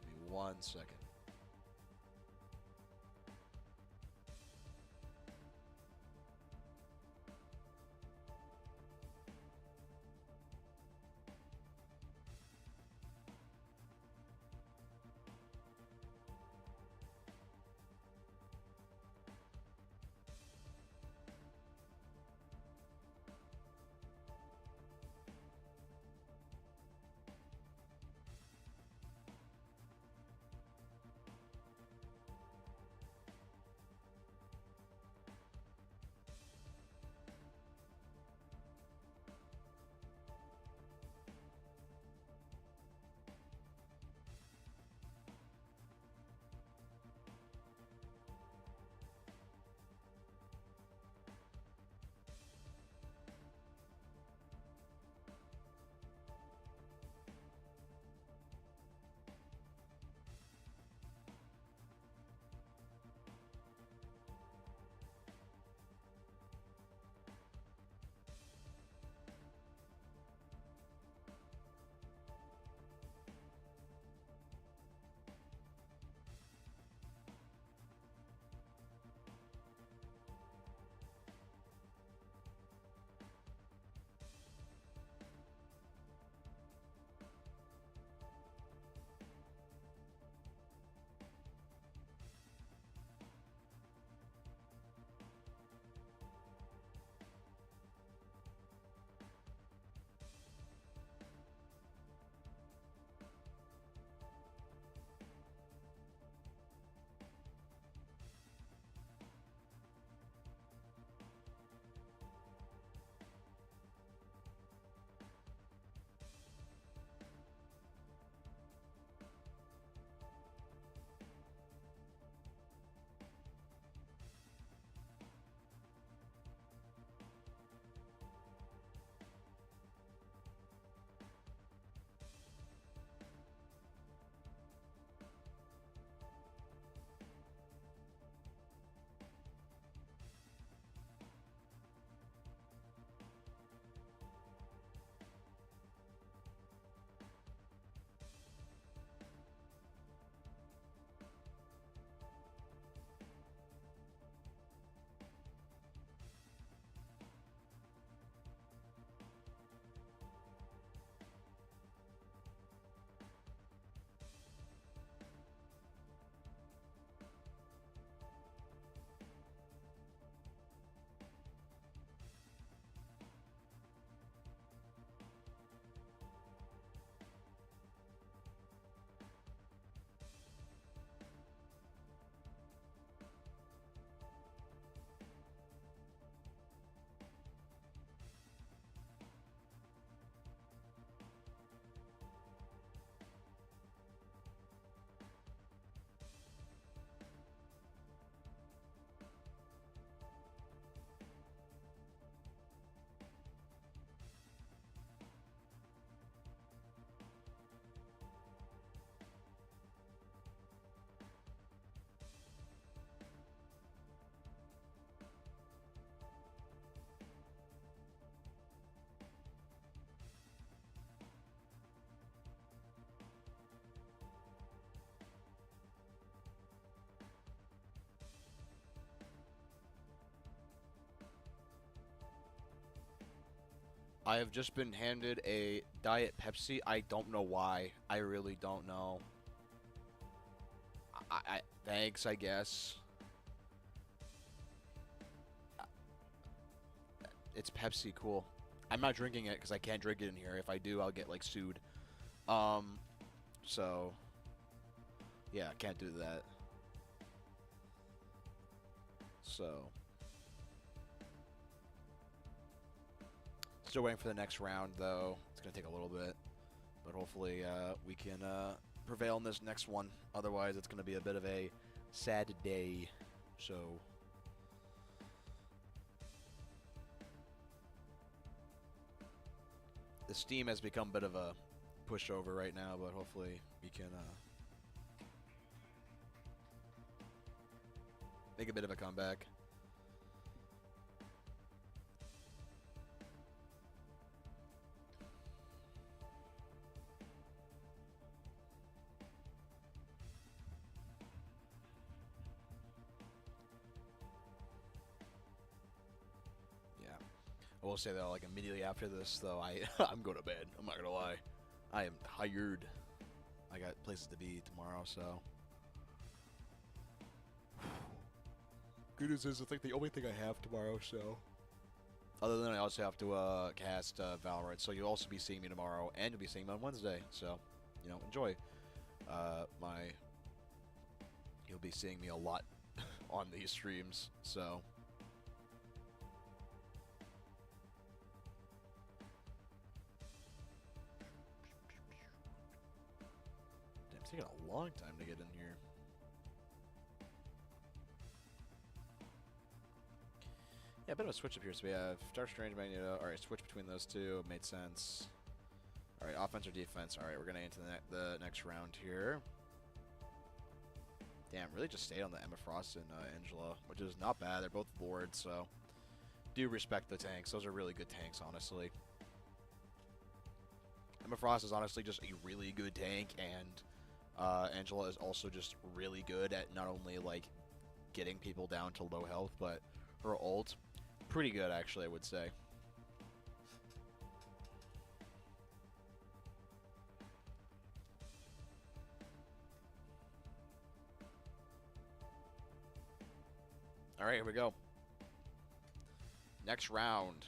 Give me 1 second. I have just been handed a Diet Pepsi. I don't know why. I really don't know. Thanks, I guess. It's Pepsi, cool. I'm not drinking it because I can't drink it in here. If I do, I'll get like sued. So yeah, I can't do that. So still waiting for the next round though. It's gonna take a little bit, but hopefully we can prevail in this next one. Otherwise, it's gonna be a bit of a sad day. So the Steam has become a bit of a pushover right now, but hopefully we can make a bit of a comeback. I will say though, like immediately after this, though, I'm going to bed. I'm not gonna lie, I am tired. I got places to be tomorrow, so. Good news is it's like the only thing I have tomorrow, so. Other than I also have to cast Valorant, so you'll also be seeing me tomorrow, and you'll be seeing me on Wednesday. So, you know, enjoy. You'll be seeing me a lot on these streams, so. It's taking a long time to get in here. Yeah, a bit of a switch up here. So we have Dark Strange, Magneto. Alright, switch between those two. Made sense. Alright, offense or defense. Alright, we're going to into the next round here. Damn, really just stayed on the Emma Frost and Angela, which is not bad. They're both lords, so do respect the tanks. Those are really good tanks, honestly. Emma Frost is honestly just a really good tank, and Angela is also just really good at not only like getting people down to low health, but her ult, pretty good actually, I would say. All right, here we go. Next round.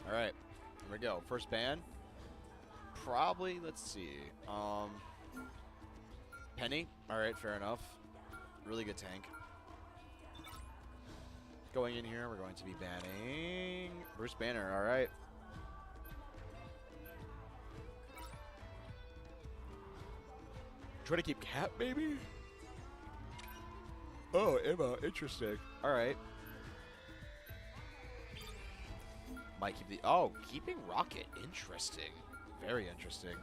All right, here we go. First ban. Probably, let's see. Penny. All right, fair enough. Really good tank. Going in here, we're going to be banning Bruce Banner. All right. Try to keep Cap, maybe? Oh, Emma. Interesting. All right. Might keep the... Oh, keeping Rocket. Interesting. Very interesting.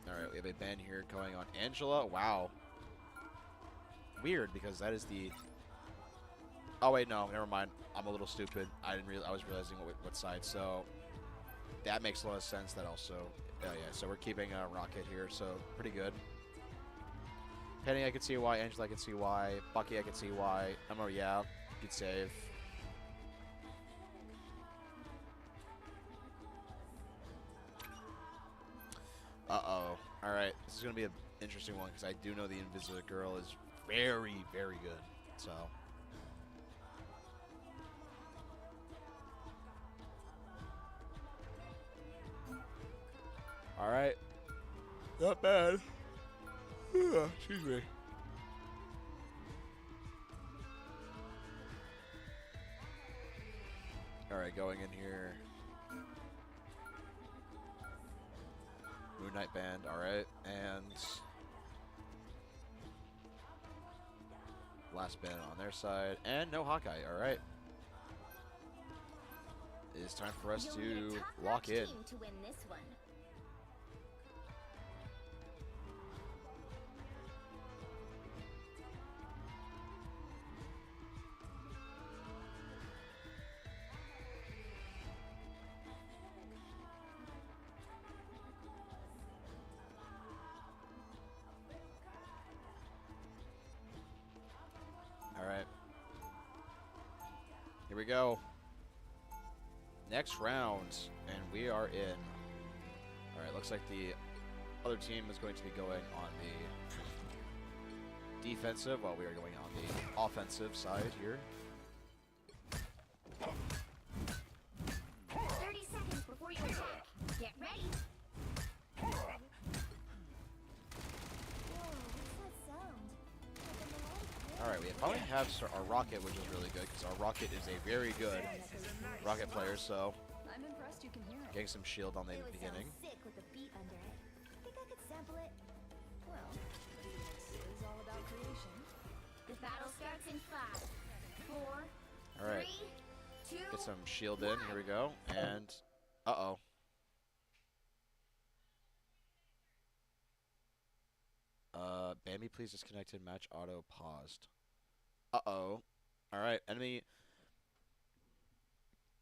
Alright, we have a ban here going on Angela. Wow. Weird, because that is the... Oh, wait, no. Never mind. I'm a little stupid. I was realizing what side, so... That makes a lot of sense. That also... Oh, yeah. So we're keeping Rocket here, so pretty good. Penny, I can see why. Angela, I can see why. Bucky, I can see why. Emma, yeah. Good save. Uh-oh. Alright, this is going to be an interesting one, because I do know the Invisible Girl is very, very good. So... Alright. Not bad. Excuse me. Alright, going in here. Moon Knight band, alright. And last band on their side. And no Hawkeye, alright. It is time for us to lock in. To win this one. Alright. Here we go. Next round, and we are in. Alright, looks like the other team is going to be going on the defensive while we are going on the offensive side here. 30 seconds before you attack. Get ready. Whoa, what's that sound? Like a melodic All right, we finally have our rocket, which is really good because our rocket is a very good rocket player. So I'm impressed you can hear it. getting some shield on the It would beginning. sound sick with a beat under it. Think I could sample it? Well, this is all about creation. The battle starts in 5, 4, All right, 3, 2. get some shield in. Here we go. And uh-oh. Bambi, please disconnected. Match auto paused. Uh-oh. All right, enemy.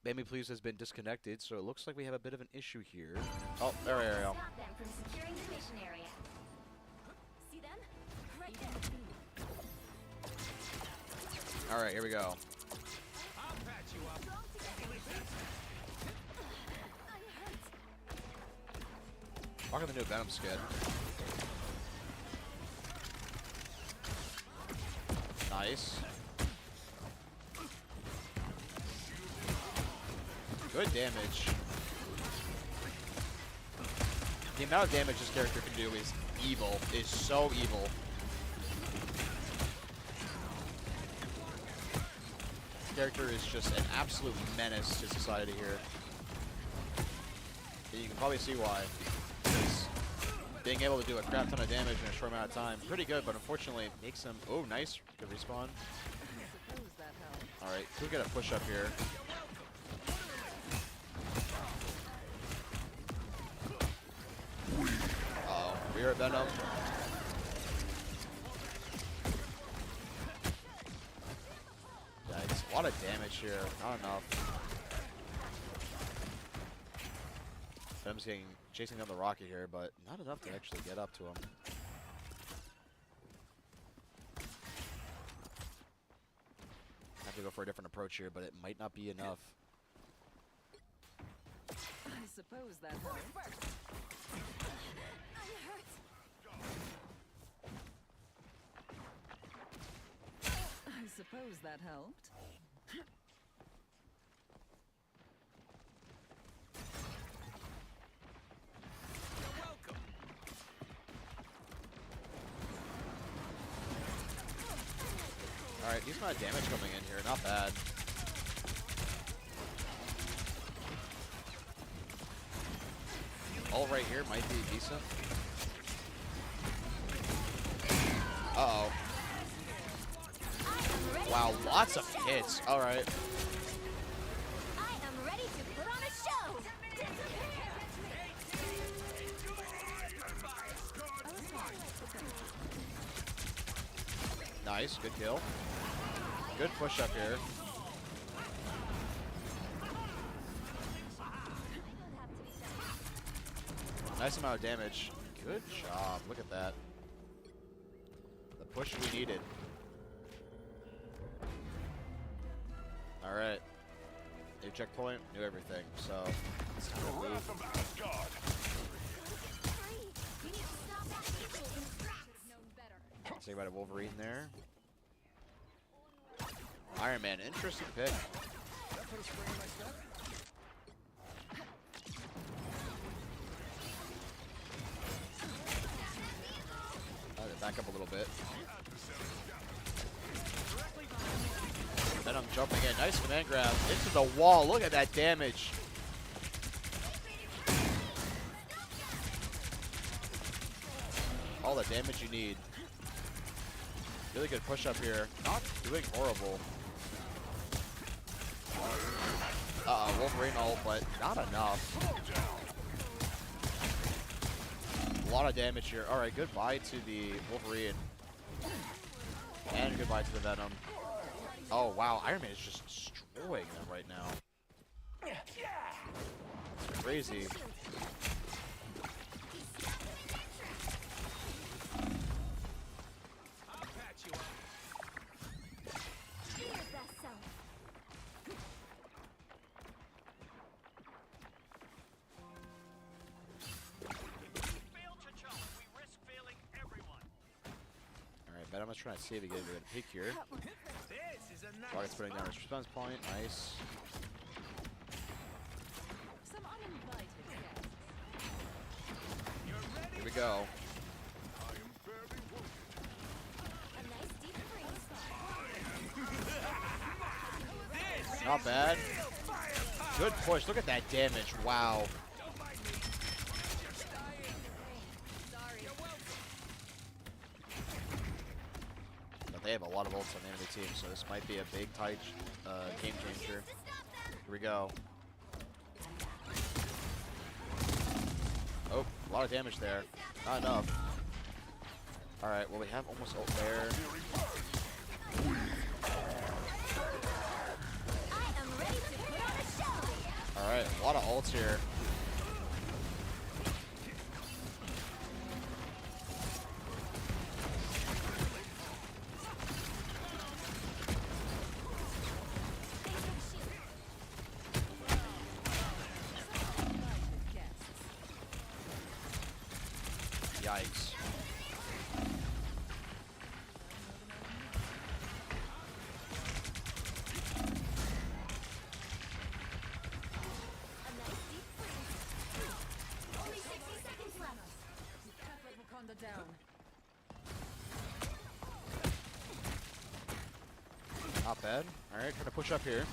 Bambi, please has been disconnected, so it looks like we have a bit of an issue here. Oh, there we go. Stop them from securing the mission area. See them? Right there. All right, here we go. Look at the new Venom skin. Nice. Good damage. The amount of damage this character can do is evil. Is so evil. This character is just an absolute menace to society here. And you can probably see why. Because being able to do a crap ton of damage in a short amount of time, pretty good, but unfortunately it makes him... Oh, nice. Good respawn. Suppose that helps. Alright, we'll get a push up here. Uh-oh. We are Venom. Yikes. A lot of damage here. Not enough. Venom's chasing down the rocket here, but not enough to actually get up to him. Have to go for a different approach here, but it might not be enough. I suppose that helps. I suppose that helped. Alright, decent amount of damage coming in here. Not bad. All right here might be decent. Uh-oh. Wow, lots of hits. Alright. I am ready to put on a show. Nice, good kill. Good push up here. Nice amount of damage. Good job. Look at that. The push we needed. Alright. New checkpoint, new everything. So, let's go move. Hurry! We need to stop that vehicle in its tracks. Known better. Say about a Wolverine there. Iron Man, interesting pick. Back up a little bit. Venom jumping in. Nice command grab. Into the wall. Look at that damage. All the damage you need. Really good push up here. Not doing horrible. Uh-oh, Wolverine ult, but not enough. A lot of damage here. Alright, goodbye to the Wolverine. And goodbye to the Venom. Oh, wow. Iron Man is just destroying them right now. It's crazy. Do your best self. Venom is trying to save it, get a good peek here. This is a nice Rocket's putting down his response point. Nice. Some uninvited guests. Here we go. I am fairly wounded. A nice deep freeze. Not bad. Good push. Look at that damage. Wow. Sorry. But they have a lot of ults on the enemy team, so this might be a big tight game changer. Here we go. Oh, a lot of damage there. Not enough. Alright, well we have almost ult there. I am ready to put on a show. Alright, a lot of ults here. Uninvited guests. Yikes. A nice deep freeze. Only 60 seconds left. Pepper Wakanda down. Not bad. Alright, trying to push up here.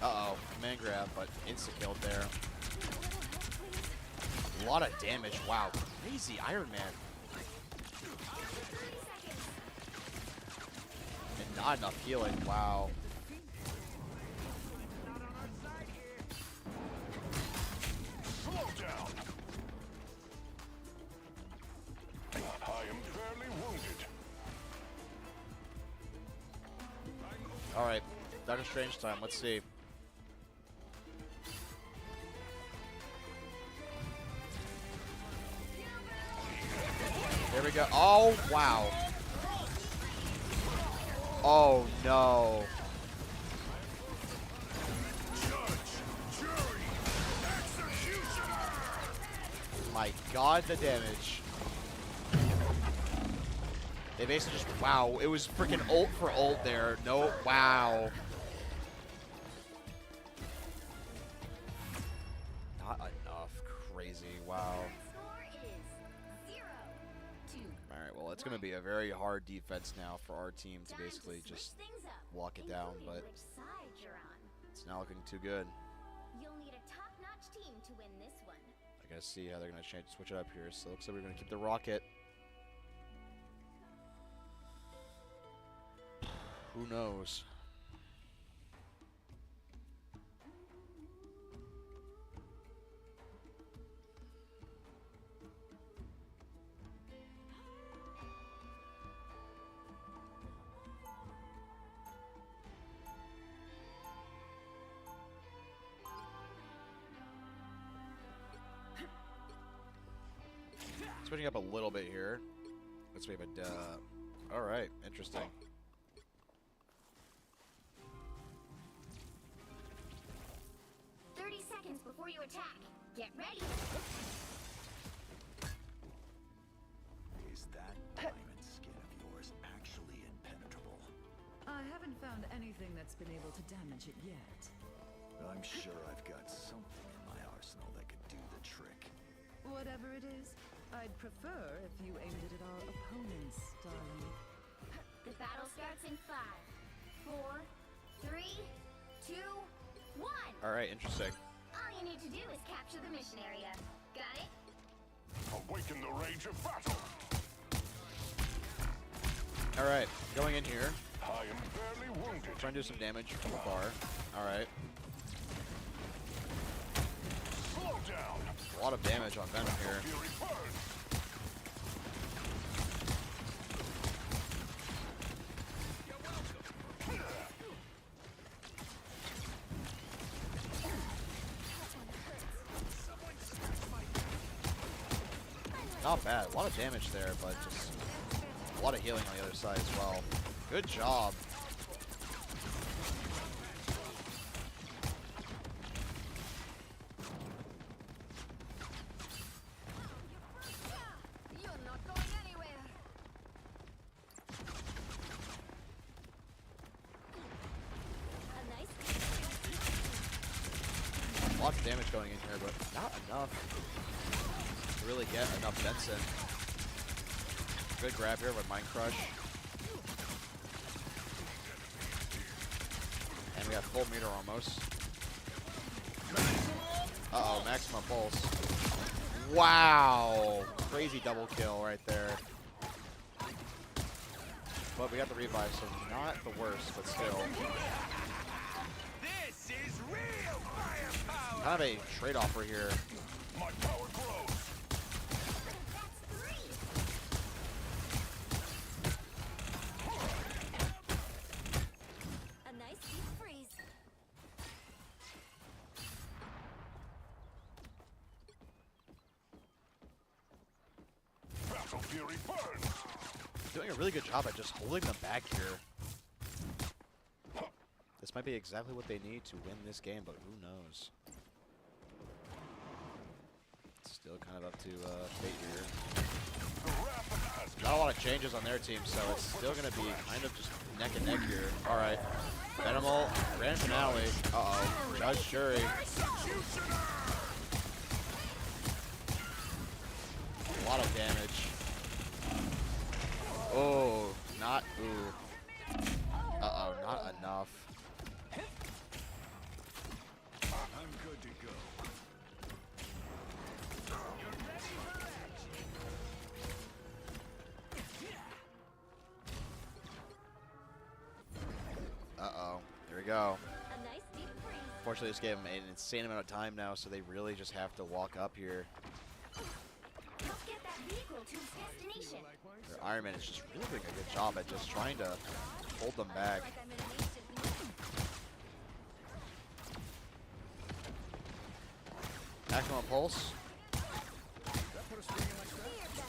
Uh-oh. Command grab, but insta-killed there. A lot of damage. Wow. Crazy Iron Man. And not enough healing. Wow. Slow down. I am fairly wounded. Alright. Doctor Strange time. Let's see. There we go. Oh, wow. Oh, no. Judge, jury, executioner. My god, the damage. They basically just, wow, it was freaking ult for ult there. No, wow. Not enough. Crazy, wow. Score is 0-2. Alright, well, it's going to be a very hard defense now for our team to Time basically switch just things up, lock it down, including but which side you're on. it's not looking too good. You'll need a top-notch team to win this one. I gotta see how they're going to switch it up here. So it looks like we're going to keep the rocket. Who knows? Switching up a little bit here. Let's wave a all right, interesting. Before you attack, get ready. Is that diamond skin of yours actually impenetrable? I haven't found anything that's been able to damage it yet. I'm sure I've got something in my arsenal that could do the trick. Whatever it is, I'd prefer if you aimed it at our opponents, darling. The battle starts in 5, 4, 3, 2, 1. All right, interesting. All you need to do is capture the mission area. Got it? Awaken the rage of battle. All right, going in here. I am barely wounded. Trying to do some damage from afar. All right. Slow down. A lot of damage on Venom here. Fury burn. Not bad. A lot of damage there, but just a lot of healing on the other side as well. Good job. Lots of damage going in here, but not enough to really get enough Benson. Good grab here with Mind Crush. And we got full meter almost. Uh-oh, maximum pulse. Wow! Crazy double kill right there. But we got the revive, so not the worst, but still. This is real firepower. Kind of a trade-off right here. My power grows. A nice deep freeze. Battle fury burns. Doing a really good job at just holding them back here. This might be exactly what they need to win this game, but who knows? It's still kind of up to fate here. Not a lot of changes on their team, so it's still going to be kind of just neck and neck here. All right. Venimal, grand finale. Uh-oh. Judge Jury. A lot of damage. Oh, not, ooh. Uh-oh, not enough. I'm good to go. Uh-oh. Here we go. A nice deep freeze. Fortunately, this gave them an insane amount of time now, so they really just have to walk up here. Let's get that vehicle to its destination. Their Iron Man is just really doing a good job at just trying to hold them back. Like I'm in an ancient movie. Maximum pulse.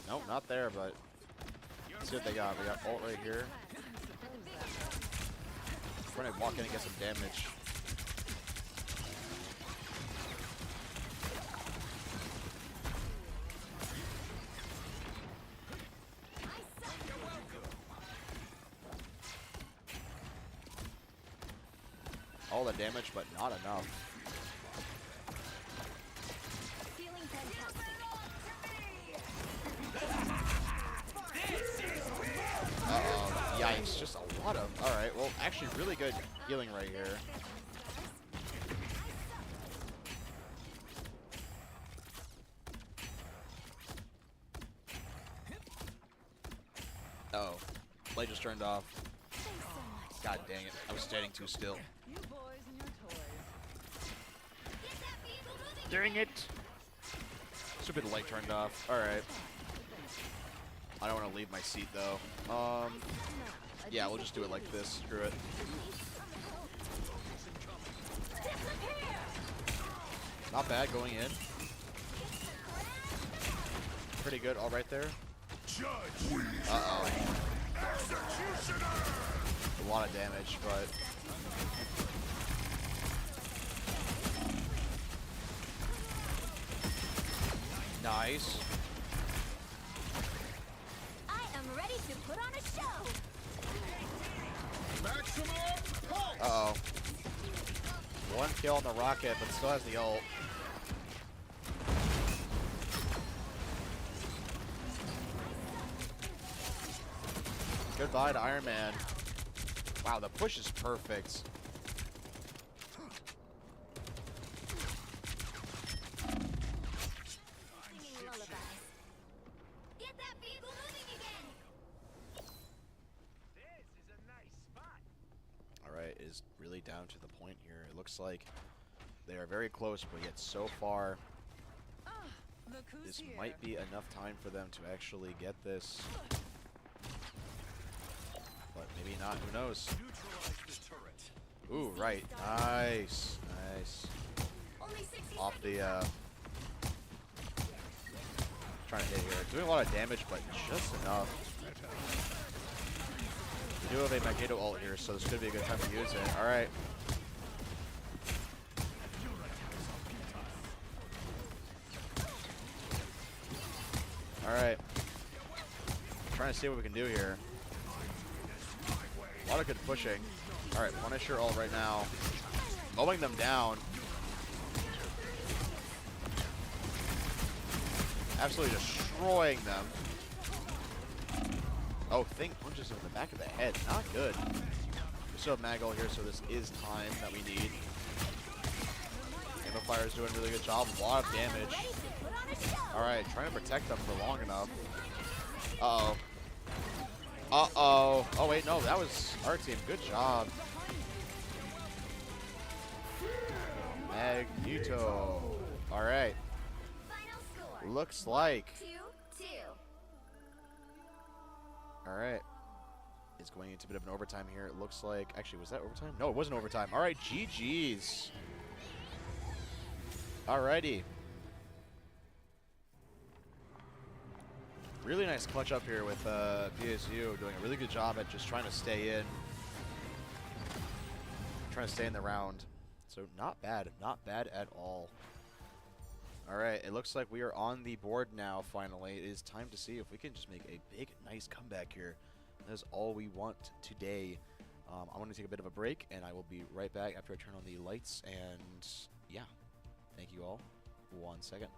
Nope, not there, but let's see what they got. We got ult right here. Trying to walk in and get some damage. All the damage, but not enough. Feeling fantastic. Uh-oh. Yikes. Just a lot of... Alright, well, actually really good healing right here. Oh. Light just turned off. God dang it. I was standing too still. You boys and your toys. Dang it! Stupid light turned off. Alright. I don't want to leave my seat though. Yeah, we'll just do it like this. Screw it. Not bad going in. Pretty good, all right there. Uh-oh. A lot of damage, but... Nice. I am ready to put on a show. Uh-oh. One kill on the rocket, but still has the ult. Goodbye to Iron Man. Wow, the push is perfect. Singing lullabies. Get that vehicle moving again. This is a nice spot. Alright, it is really down to the point here. It looks like they are very close, but yet so far, Look who's this here. might be enough time for them to actually get this. But maybe not, who knows? Neutralize the turret. Ooh, right. Nice. Nice. Only 60 Off seconds. the, trying to hit here. Doing a lot of damage, but just enough. We do have a Magneto ult here, so this could be a good time to use it. Alright. Alright. Trying to see what we can do here. A lot of good pushing. Alright, Punisher ult right now. Mowing them down. Absolutely destroying them. Oh, Thing punches him in the back of the head. Not good. We still have Maggle here, so this is time that we need. Fire's doing a really good job. A lot of damage. Alright, trying to protect them for long enough. Uh-oh. Uh-oh. Oh, wait, no, that was our team. Good job. Magneto. Alright. Final score. Looks like. 2-2. Alright. It's going into a bit of an overtime here. It looks like. Actually, was that overtime? No, it wasn't overtime. Alright, GG's. Alrighty. Really nice clutch up here with PSU doing a really good job at just trying to stay in. Trying to stay in the round. So not bad. Not bad at all. Alright, it looks like we are on the board now finally. It is time to see if we can just make a big, nice comeback here. That is all we want today. I'm going to take a bit of a break, and I will be right back after I turn on the lights. And yeah, thank you all. 1 second.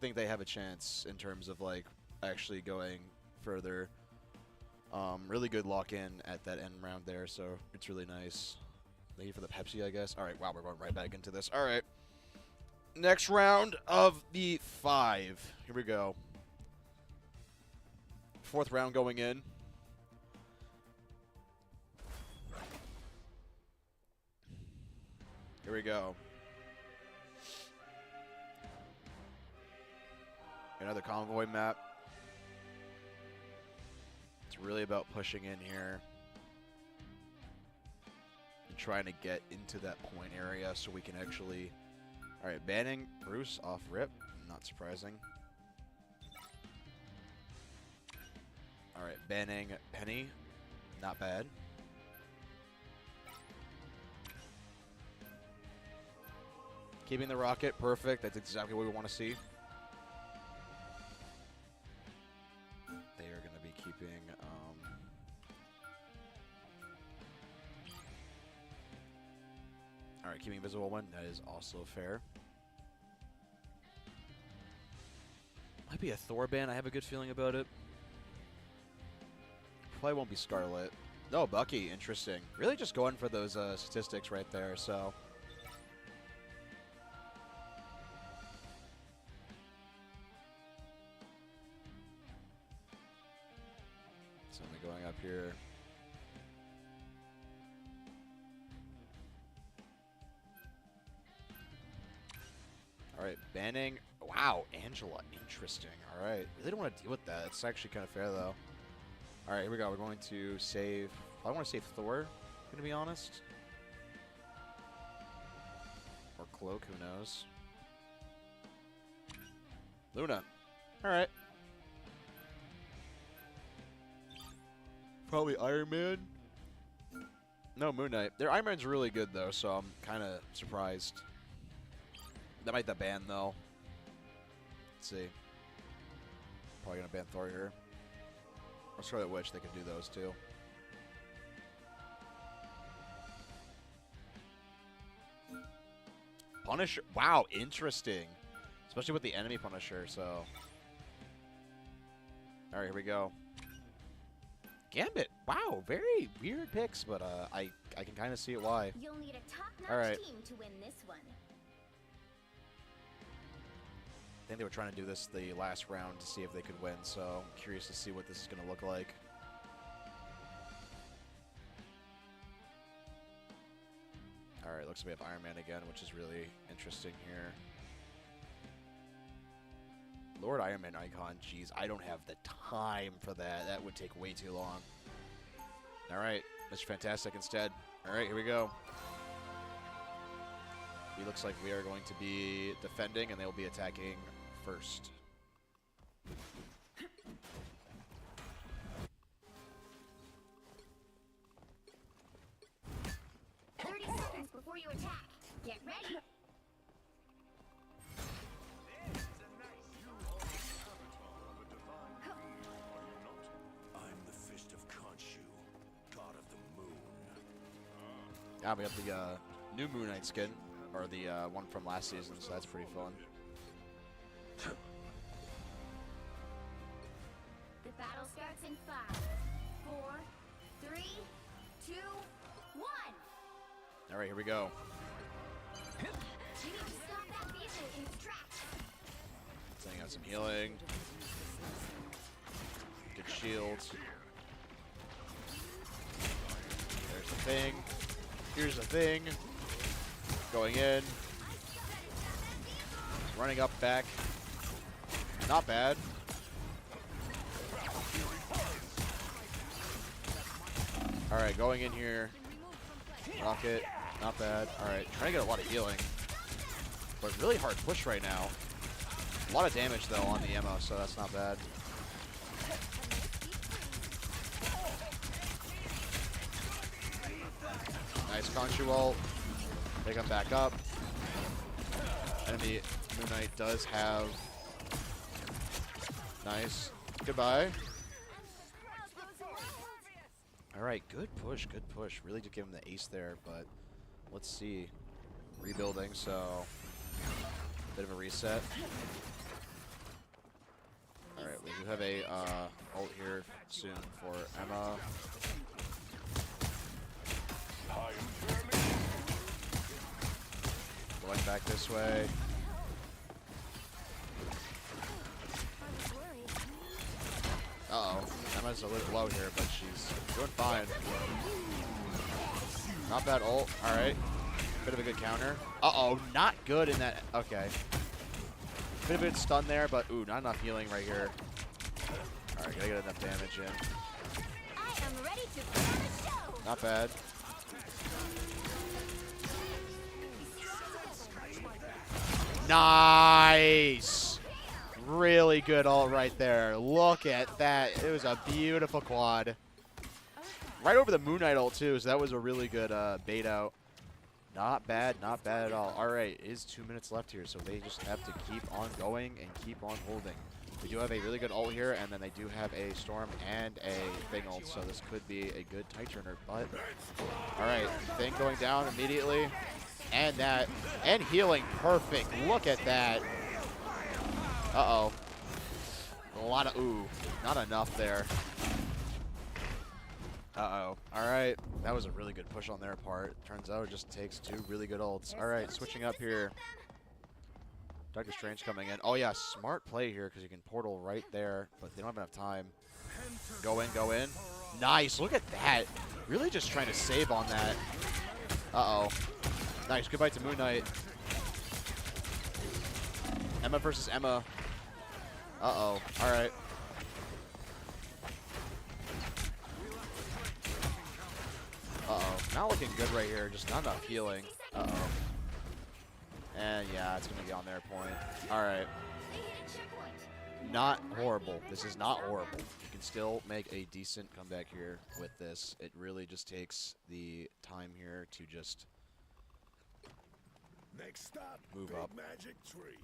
think they have a chance in terms of like actually going further. Really good lock-in at that end round there, so it's really nice. Thank you for the Pepsi, I guess. All right, wow, we're going right back into this. All right. Next round of the 5. Here we go. 4th round going in. Here we go. Another convoy map. It's really about pushing in here and trying to get into that point area so we can actually... Alright, banning Bruce off rip. Not surprising. Alright, banning Penny. Not bad. Keeping the rocket. Perfect. That's exactly what we want to see. They are going to be keeping... Alright, keeping Invisible One. That is also fair. Might be a Thor ban. I have a good feeling about it. Probably won't be Scarlet. No, Bucky. Interesting. Really just going for those statistics right there, so... So I'm going up here. Alright, banning. Wow, Angela. Interesting. Alright. Really don't want to deal with that. It's actually kind of fair, though. Alright, here we go. We're going to save... I want to save Thor, to be honest. Or Cloak, who knows. Luna. Alright. Probably Iron Man. No, Moon Knight. Their Iron Man's really good, though, so I'm kind of surprised. That might the ban, though. Let's see. Probably going to ban Thor here. Or Scarlet Witch, they could do those, too. Punisher. Wow, interesting. Especially with the enemy Punisher, so... Alright, here we go. Gambit. Wow, very weird picks, but I can kind of see it why. You'll need a top-notch team to win this one. I think they were trying to do this the last round to see if they could win, so I'm curious to see what this is going to look like. Alright, looks like we have Iron Man again, which is really interesting here. Lord Iron Man icon, jeez, I don't have the time for that. That would take way too long. Alright, Mr. Fantastic instead. Alright, here we go. He looks like we are going to be defending, and they'll be attacking first. 30 seconds before you attack. Get ready. I'm the Fist of Khonshu, god of the moon. Yeah, we have the new Moon Knight skin, or the one from last season, so that's pretty fun. The battle starts in 5, 4, 3, 2, 1. All right, here we go. You need to stop that vehicle in its tracks. Setting out some healing. Good shields. There's the thing. Here's the thing. Going in. Running up back. Not bad. Alright, going in here. Rocket. Not bad. Alright, trying to get a lot of healing. But really hard push right now. A lot of damage, though, on the ammo, so that's not bad. Nice Khonshu ult. Pick him back up. Enemy Moon Knight does have... Nice. Goodbye. Alright, good push, good push. Really did give him the ace there, but let's see. Rebuilding, so bit of a reset. we do have a ult here soon for Emma. Going back this way. Uh-oh. Emma's a little low here, but she's doing fine. Not bad ult. Alright. Bit of a good counter. Uh-oh. Not good in that. Okay. Bit of a good stun there, but ooh, not enough healing right here. Alright, gotta get enough damage in. I am ready to put on a show. Not bad. Nice! Really good ult right there. Look at that. It was a beautiful quad. Right over the Moon Knight ult too, so that was a really good bait out. Not bad at all. Alright, it is 2 minutes left here, so they just have to keep on going and keep on holding. We do have a really good ult here, and then they do have a Storm and a Thing ult, so this could be a good tie turner, but... Alright, Thing going down immediately. And that. And healing. Perfect. Look at that. Uh-oh. A lot of... Ooh. Not enough there. Uh-oh. Alright. That was a really good push on their part. Turns out it just takes 2 really good ults. Alright, switching up here. Doctor Strange coming in. Oh, yeah. Smart play here because you can portal right there, but they don't have enough time. Go in, go in. Nice. Look at that. Really just trying to save on that. Uh-oh. Nice. Goodbye to Moon Knight. Emma versus Emma. Uh-oh. All right. Uh-oh. Not looking good right here. Just not enough healing. Uh-oh. And, yeah, it's going to be on their point. All right. Not horrible. This is not horrible. You can still make a decent comeback here with this. It really just takes the time here to just... Next stop, move Big up. Magic Tree.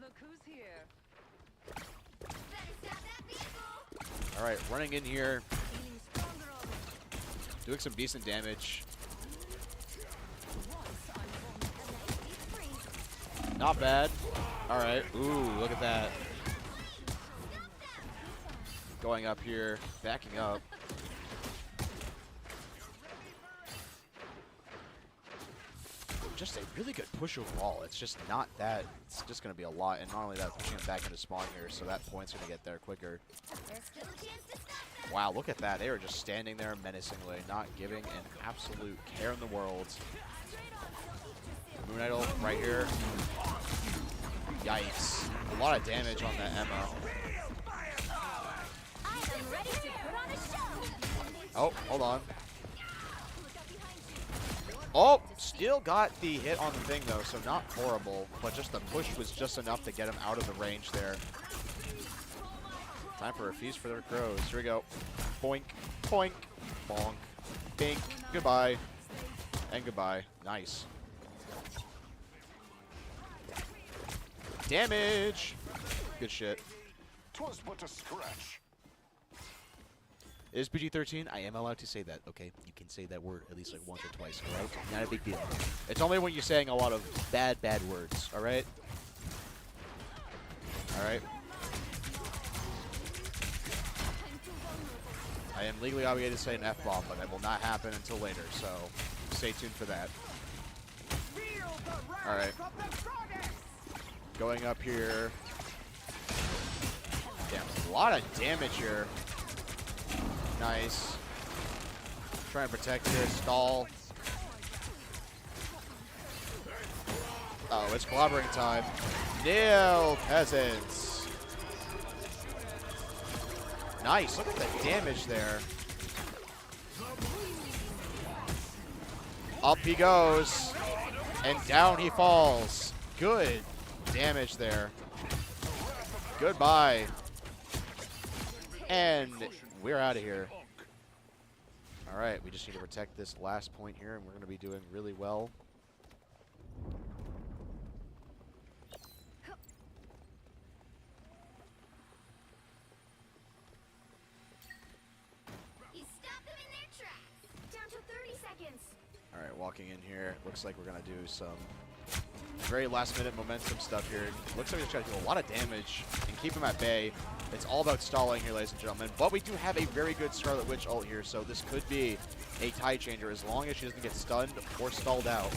Look who's here. Better stop that vehicle. All right, running in here, Feeling stronger already. doing some decent damage. Once I'm born. Not bad. All right. Ooh, look at that. Going up here, backing up. Just a really good push overall. It's just not that. It's just going to be a lot. And not only that, pushing him back into spawn here, so that point's going to get there quicker. There's still a chance to stop them. Wow, look at that. They were just standing there menacingly, not giving an absolute care in the world. Moon Idol right here. Yikes. A lot of damage on that Emma. I am ready to put on a show. Oh, hold on. Oh, still got the hit on the thing though, so not horrible, but just the push was just enough to get him out of the range there. Time for a feast for their crows. Here we go. Boink, boink, bonk, bink, goodbye, and goodbye. Nice. Damage. Good shit. 'Twas but a scratch. It is PG-13. I am allowed to say that, okay? You can say that word at least like once or twice, all right? Not a big deal. It's only when you're saying a lot of bad words, all right? All right? I am legally obligated to say an F-bomb, but that will not happen until later, so stay tuned for that. All right. Going up here. Damn, a lot of damage here. Nice. Try and protect here. Stall. Oh, it's clobbering time. Nail peasants. Nice. Look at the damage there. Up he goes. And down he falls. Good damage there. Goodbye. And we're out of here. All right, we just need to protect this last point here, and we're going to be doing really well. You stop them in their tracks. Down to 30 seconds. All right, walking in here. Looks like we're going to do some Very last-minute momentum stuff here. Looks like he's trying to do a lot of damage and keep him at bay. It's all about stalling here, ladies and gentlemen. But we do have a very good Scarlet Witch ult here, so this could be a tide changer as long as she doesn't get stunned or stalled out.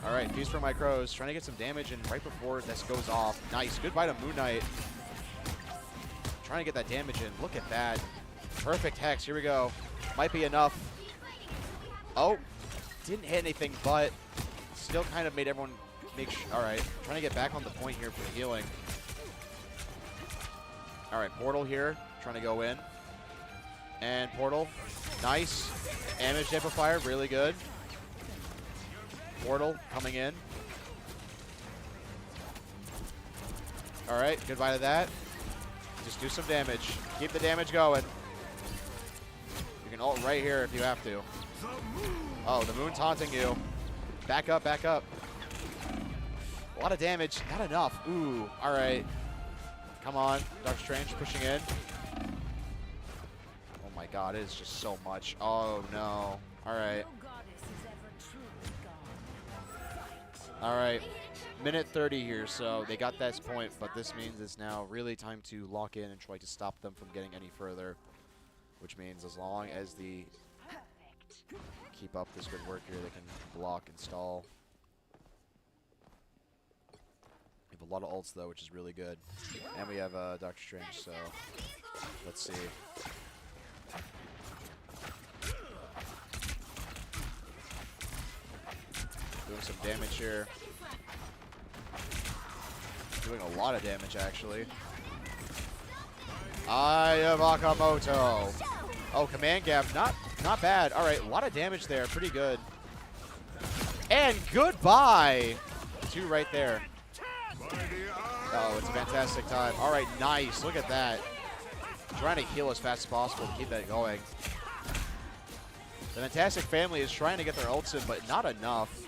All right, Feast for my Crows, trying to get some damage in right before this goes off. Nice, goodbye to Moon Knight. Trying to get that damage in. Look at that. Perfect Hex, here we go. Might be enough. Oh, didn't hit anything, but still kind of made everyone make sure. All right, trying to get back on the point here for healing. All right, Portal here, trying to go in. And Portal, nice. Damage amplifier, really good. Portal coming in. All right, goodbye to that. Just do some damage. Keep the damage going. You can ult right here if you have to. Oh, the moon taunting you. Back up, back up. A lot of damage, not enough. Ooh, all right. Come on, Dark Strange pushing in. Oh my god, it is just so much. Oh no. All right. All right, minute 30 here, so they got that point, but this means it's now really time to lock in and try to stop them from getting any further, which means as long as the keep up this good work here, they can block and stall. We have a lot of ults though, which is really good, and we have Doctor Strange, so let's see. Doing some damage here. Doing a lot of damage, actually. Eye of Akamoto. Oh, command gap. Not bad. All right, a lot of damage there. Pretty good. And goodbye. 2 right there. Oh, it's a fantastic time. All right, nice. Look at that. Trying to heal as fast as possible to keep that going. The Fantastic Family is trying to get their ults in, but not enough.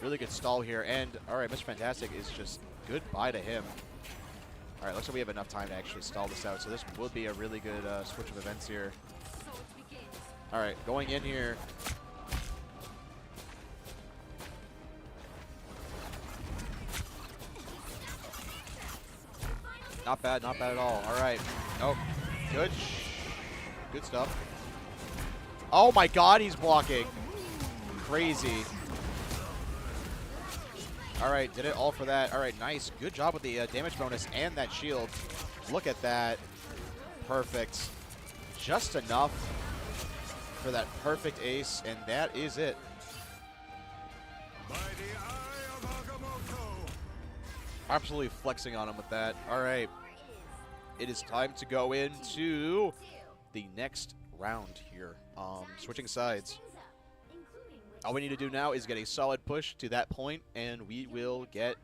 Really good stall here, and all right, Mr. Fantastic is just goodbye to him. All right, looks like we have enough time to actually stall this out, so this will be a really good switch of events here. All right, going in here. Not bad at all. All right. Oh, good. Good stuff. Oh my god, he's blocking. Crazy. All right, did it all for that. All right, nice. Good job with the damage bonus and that shield. Look at that. Perfect. Just enough for that perfect ace, and that is it. Absolutely flexing on him with that. All right. It is time to go into the next round here. Switching sides. All we need to do now is get a solid push to that point, and we will get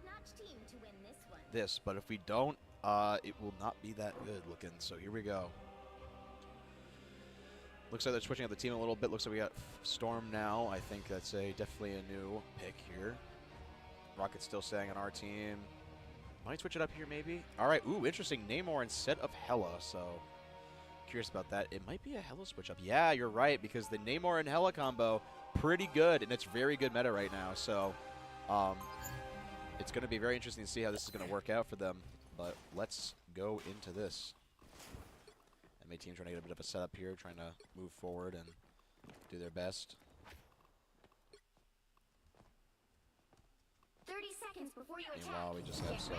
this. But if we don't, it will not be that good looking. So here we go. Looks like they're switching up the team a little bit. Looks like we got Storm now. I think that's definitely a new pick here. Rocket's still staying on our team. Might switch it up here maybe. All right. Ooh, interesting. Namor instead of Hela. So curious about that. It might be a Hela switch up. Yeah, you're right, because the Namor and Hela combo, pretty good, and it's very good meta right now. So it's going to be very interesting to see how this is going to work out for them. But let's go into this. My team's trying to get a bit of a setup here, trying to move forward and do their best. 30 seconds before you attack. Meanwhile, we just have some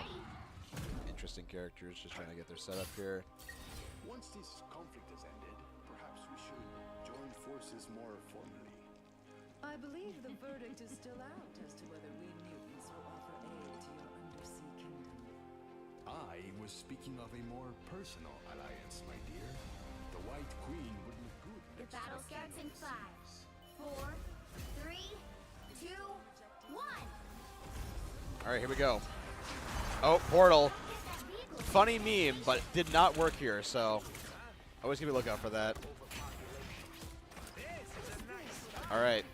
interesting characters just trying to get their setup here. Once this conflict has ended, perhaps we should join forces more formally. I believe the verdict is still out as to whether we mutants will offer aid to your undersea kingdom. I was speaking of a more personal alliance, my dear. The White Queen would look good. The next battle to starts in Kingdoms. 5, 4, 3, 2, 1. All right, here we go. Oh, portal. Funny meme, but did not work here, so always keep a lookout for that. All right.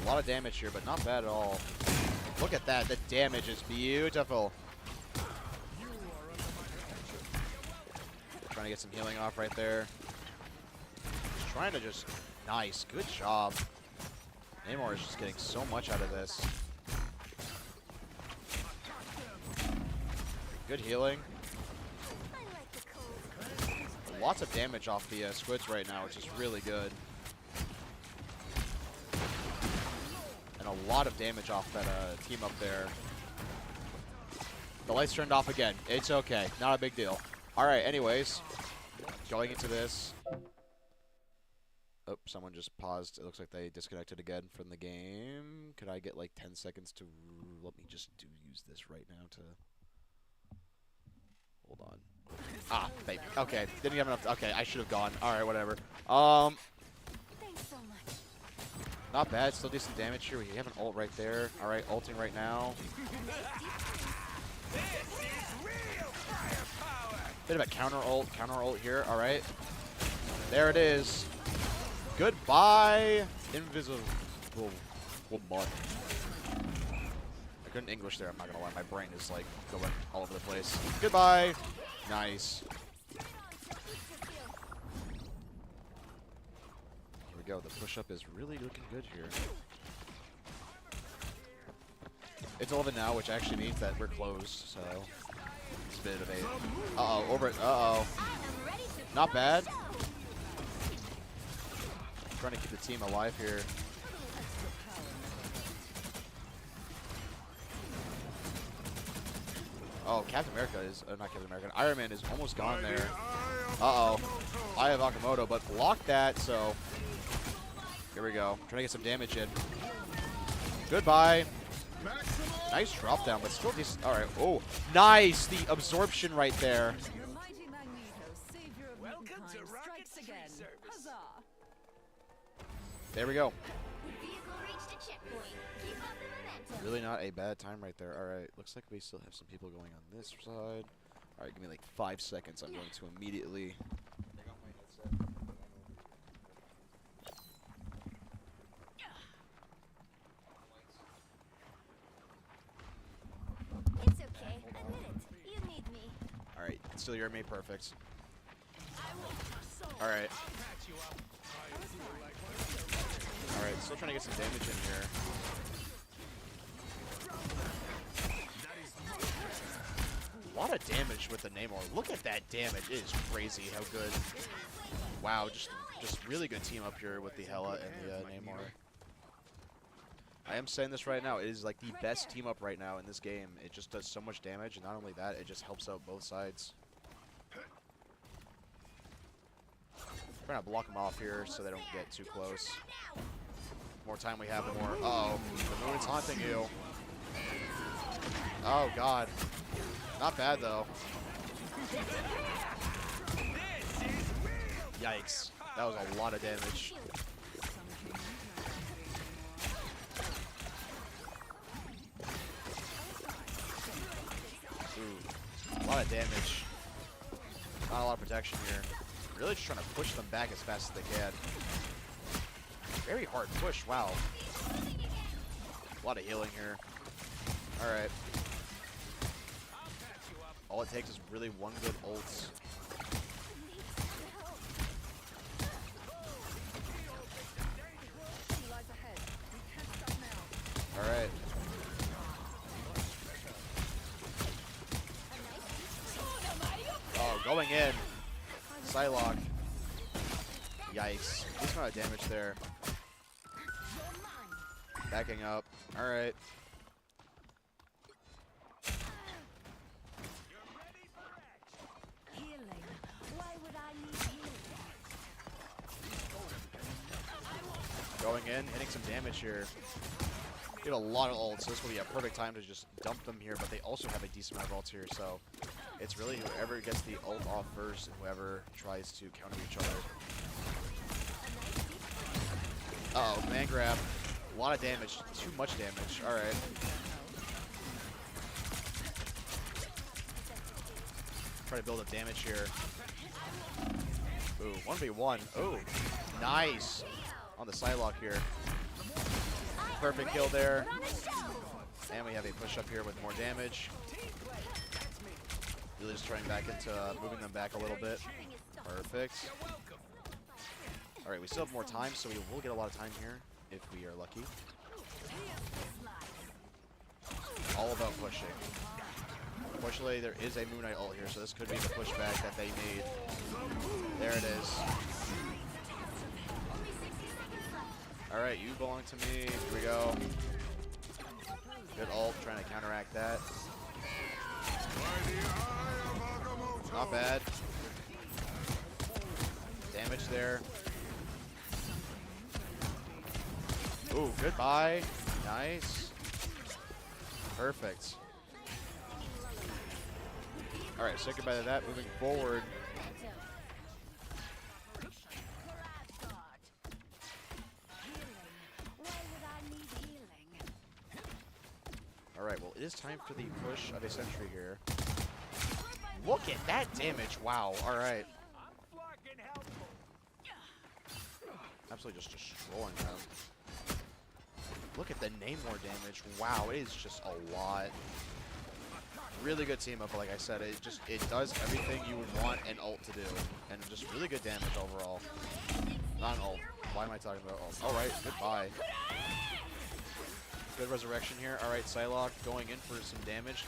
A lot of damage here, but not bad at all. Look at that. The damage is beautiful. Trying to get some healing off right there. Trying to just Nice. Good job. Namor is just getting so much out of this. Good healing. Lots of damage off the squids right now, which is really good. And a lot of damage off that team up there. The lights turned off again. It's okay. Not a big deal. All right, anyways. Going into this. Oh, someone just paused. It looks like they disconnected again from the game. Could I get like 10 seconds to... Let me just use this right now to... Hold on. Ah, baby. Okay, didn't have enough. Okay, I should have gone. All right, whatever. Thanks so much. Not bad. Still decent damage here. We have an ult right there. All right, ulting right now. Bit of a counter ult here. All right, there it is. Goodbye, invisible. Butt. I couldn't English there. I'm not gonna lie. My brain is like going all over the place. Goodbye. Nice. Here we go. The push-up is really looking good here. It's 11 now, which actually means that we're closed, so it's a bit of a... Uh-oh, over it. Uh-oh. Not bad. Trying to keep the team alive here. Oh, Captain America is... not Captain America. Iron Man is almost gone there. Uh-oh. I have Akamoto, but blocked that, so... Here we go. Trying to get some damage in. Goodbye. Nice drop down, but still decent. All right. Oh, nice. The absorption right there. Your mighty Magneto, savior of mankind, strikes again. Huzzah! There we go. Vehicle reached a checkpoint. Keep up the momentum. Really not a bad time right there. All right. Looks like we still have some people going on this side. All right. Give me like 5 seconds. I'm going to immediately... take off my headset. It's okay. Admit it. You need me. All right. Still you're made perfect. All right. All right. Still trying to get some damage in here. A lot of damage with the Namor. Look at that damage. It is crazy how good. Wow. Just really good team up here with the Hela and the Namor. I am saying this right now. It is like the best team up right now in this game. It just does so much damage, and not only that, it just helps out both sides. Trying to block them off here so they don't get too close. The more time we have, the more... Uh-oh. The moon's haunting you. Oh, God. Not bad, though. Yikes. That was a lot of damage. Ooh. A lot of damage. Not a lot of protection here. Really just trying to push them back as fast as they can. Very hard push, wow. A lot of healing here. Alright. All it takes is really one good ult. Alright. Oh, going in. Psylocke. Yikes. Decent amount of damage there. Backing up. Alright. Healing. Why would I need healing? Going in, hitting some damage here. Get a lot of ults, so this will be a perfect time to just dump them here, but they also have a decent amount of ults here, so it's really whoever gets the ult off first and whoever tries to counter each other. Uh-oh, man grab. A lot of damage. Too much damage. Alright. Try to build up damage here. Ooh, 1v1. Ooh, nice. On the Psylocke here. Perfect kill there. And we have a push up here with more damage. Really just trying back into moving them back a little bit. Perfect. All right, we still have more time, so we will get a lot of time here if we are lucky. All about pushing. Unfortunately, there is a Moon Knight ult here, so this could be the pushback that they need. There it is. All right, you belong to me. Here we go. Good ult, trying to counteract that. Not bad. Damage there. Ooh, goodbye. Nice. Perfect. All right, say goodbye to that. Moving forward. All right, well, it is time for the push of a sentry here. Look at that damage. Wow. All right. Absolutely just destroying them. Look at the Namor damage. Wow, it is just a lot. Really good team up, but like I said, it does everything you would want an ult to do. And just really good damage overall. Not an ult. Why am I talking about ult? Alright, goodbye. Good resurrection here. Alright, Psylocke going in for some damage.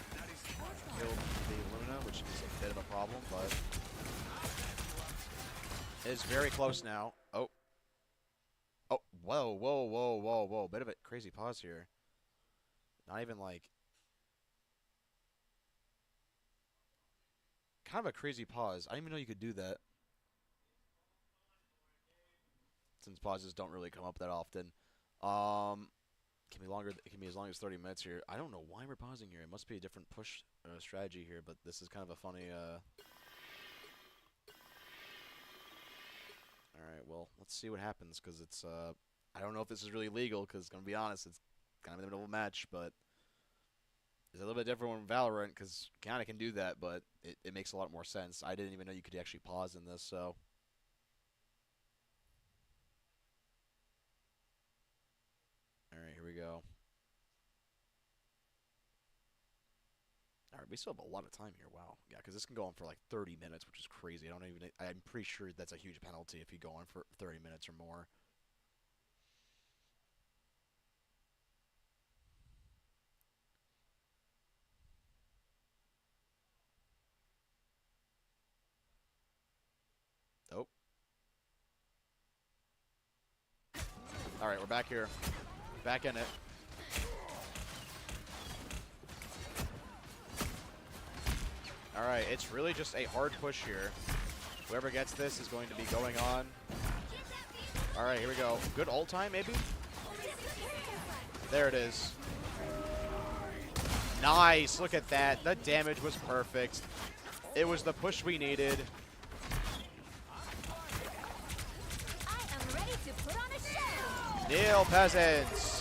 Killed the Luna, which is a bit of a problem, but it is very close now. Oh. Oh, whoa, whoa, whoa, whoa, whoa. Bit of a crazy pause here. Not even like... Kind of a crazy pause. I didn't even know you could do that. Since pauses don't really come up that often. Can be longer. It can be as long as 30 minutes here. I don't know why we're pausing here. It must be a different push strategy here, but this is kind of a funny... Alright, well, let's see what happens, because it's... I don't know if this is really legal, because, going to be honest, it's kind of in the middle of a match, but... It's a little bit different from Valorant, because kind of can do that, but it makes a lot more sense. I didn't even know you could actually pause in this, so... Alright, here we go. Alright, we still have a lot of time here. Wow. Yeah, because this can go on for like 30 minutes, which is crazy. I'm pretty sure that's a huge penalty if you go on for 30 minutes or more. Oh. Alright, we're back here. Back in it. Alright, it's really just a hard push here. Whoever gets this is going to be going on. Alright, here we go. Good ult time, maybe? There it is. Nice! Look at that. The damage was perfect. It was the push we needed. Kneel, peasants!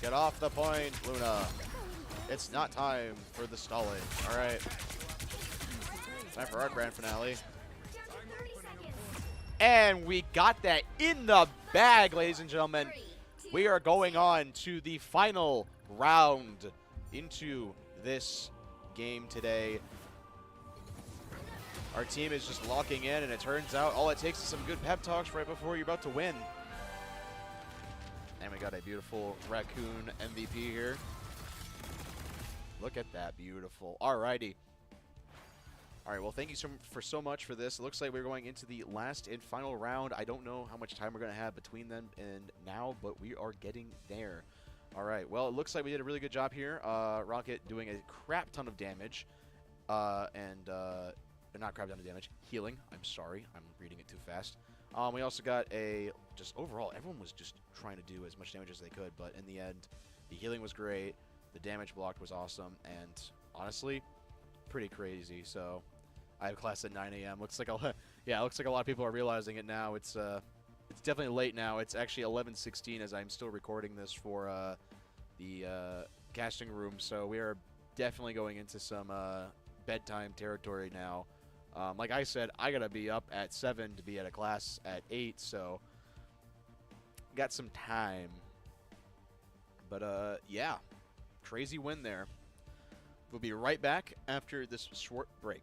Get off the point, Luna. It's not time for the stalling. Alright. Time for our grand finale. And we got that in the bag, ladies and gentlemen. We are going on to the final round into this game today. Our team is just locking in, and it turns out all it takes is some good pep talks right before you're about to win. And we got a beautiful raccoon MVP here. Look at that, beautiful. Alrighty. Alright, well, thank you so much for this. It looks like we're going into the last and final round. I don't know how much time we're going to have between them and now, but we are getting there. Alright, well, it looks like we did a really good job here. Rocket doing a crap ton of damage. Not crap ton of damage. Healing. I'm sorry. I'm reading it too fast. We also got just overall, everyone was just trying to do as much damage as they could, but in the end, the healing was great. The damage blocked was awesome, and honestly, pretty crazy. So, I have class at 9 a.m. Looks like yeah, looks like a lot of people are realizing it now. It's definitely late now. It's actually 11:16 as I'm still recording this for the casting room. So we are definitely going into some bedtime territory now. Like I said, I gotta be up at 7 to be at a class at 8, so got some time. But yeah, crazy win there. We'll be right back after this short break.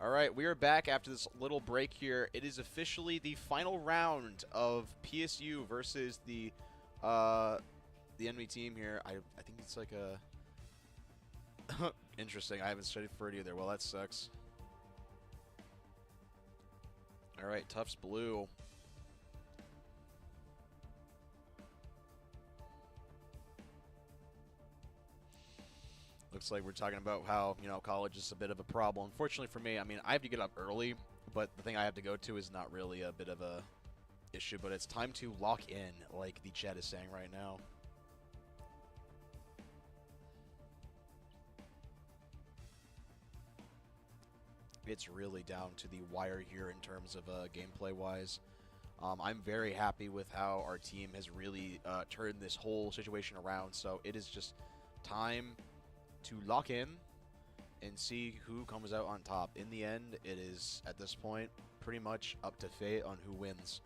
All right, we are back after this little break here. It is officially the final round of PSU versus the enemy team here. I think it's like a interesting. I haven't studied for it either. Well, that sucks. All right, Tufts blue. Looks like we're talking about how, college is a bit of a problem. Unfortunately for me, I mean, I have to get up early, but the thing I have to go to is not really a bit of a issue, but it's time to lock in, like the chat is saying right now. It's really down to the wire here in terms of gameplay-wise. I'm very happy with how our team has really turned this whole situation around, so it is just time to lock in and see who comes out on top. In the end, it is, at this point, pretty much up to fate on who wins.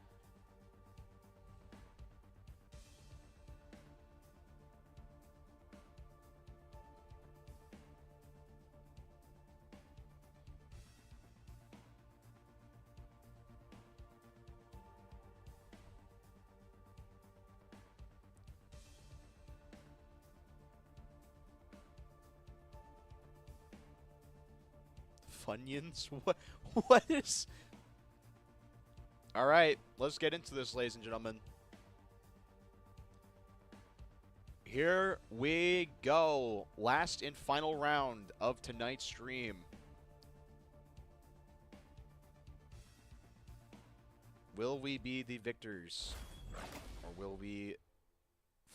Funyuns? What is... Alright, let's get into this, ladies and gentlemen. Here we go. Last and final round of tonight's stream. Will we be the victors? Or will we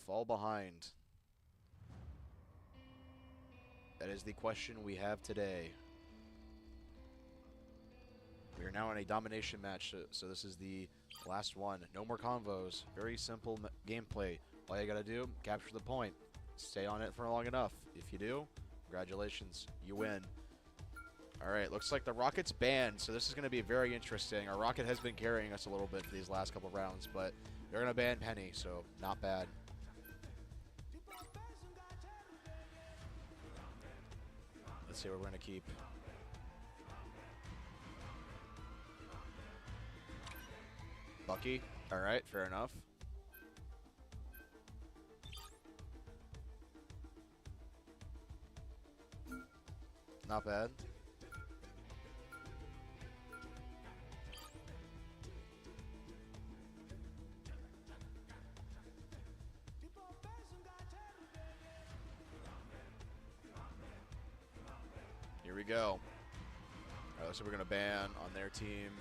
fall behind? That is the question we have today. We are now in a domination match, so this is the last one. No more convos. Very simple gameplay. All you gotta do, capture the point. Stay on it for long enough. If you do, congratulations, you win. Alright, looks like the Rocket's banned, so this is going to be very interesting. Our Rocket has been carrying us a little bit for these last couple rounds, but they're going to ban Penny, so not bad. Let's see what we're going to keep. Bucky. Alright, fair enough. Not bad. we go. Alright, so we're going to ban on their team.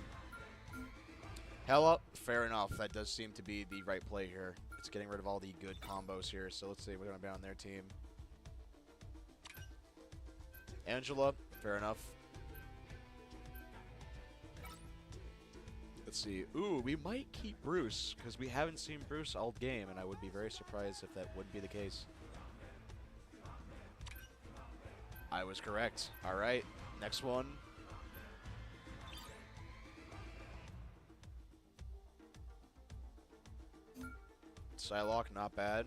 Hella, fair enough. That does seem to be the right play here. It's getting rid of all the good combos here. So let's see, we're going to ban on their team. Angela, fair enough. Let's see. Ooh, we might keep Bruce, because we haven't seen Bruce all game, and I would be very surprised if that wouldn't be the case. I was correct. Alright, next one. Psylocke, not bad.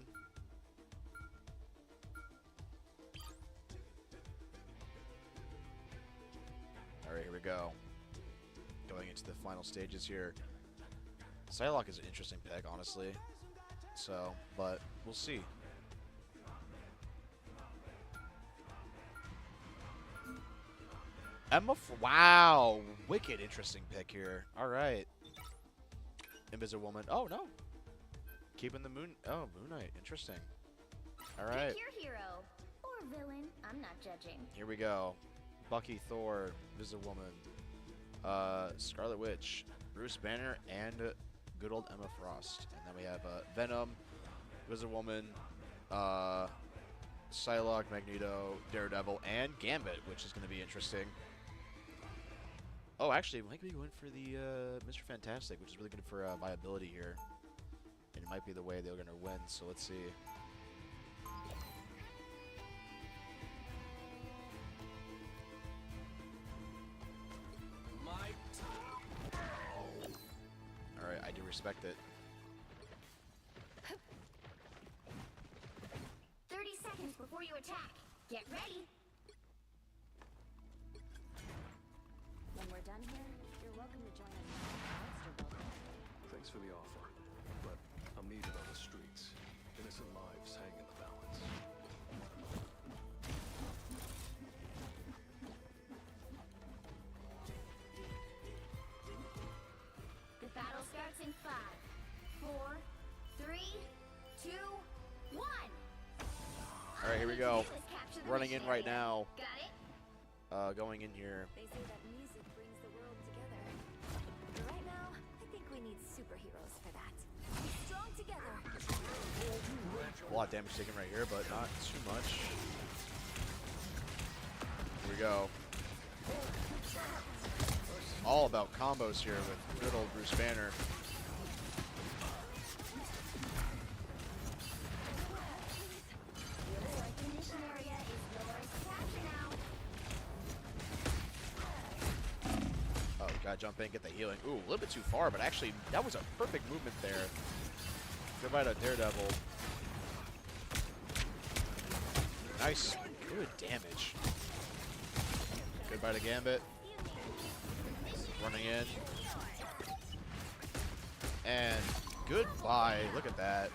Alright, here we go. Going into the final stages here. Psylocke is an interesting pick, honestly. So, but we'll see. Wow, wicked interesting pick here. All right. Invisible Woman. Oh no. Keeping the Moon Knight. Interesting. All right. Pick your hero or villain. I'm not judging. Here we go. Bucky, Thor, Invisible Woman, Scarlet Witch, Bruce Banner, and good old Emma Frost. And then we have Venom, Invisible Woman, Psylocke, Magneto, Daredevil, and Gambit, which is going to be interesting. Oh, actually, we might be going for the Mr. Fantastic, which is really good for viability here. And it might be the way they're going to win, so let's see. Alright, I do respect it. 30 seconds before you attack. Get ready. When we're done here, you're welcome to join us in the monster building. Thanks for the offer, but I'm needed on the streets. Innocent lives hang in the balance. The battle starts in 5, 4, 3, 2, 1. All right, here we go. Let's capture the Running in mission right area. now. Got it? Going in here. They say that music brings the world together. But right now, I think we need superheroes for that. Be strong together. A lot of damage taken right here, but not too much. Here we go. All about combos here with good old Bruce Banner. The mission area is yours to capture now. Oh, gotta jump in, get the healing. Ooh, a little bit too far, but actually, that was a perfect movement there. Goodbye to Daredevil. Nice. Good damage. Goodbye to Gambit. Running in. And goodbye. Look at that.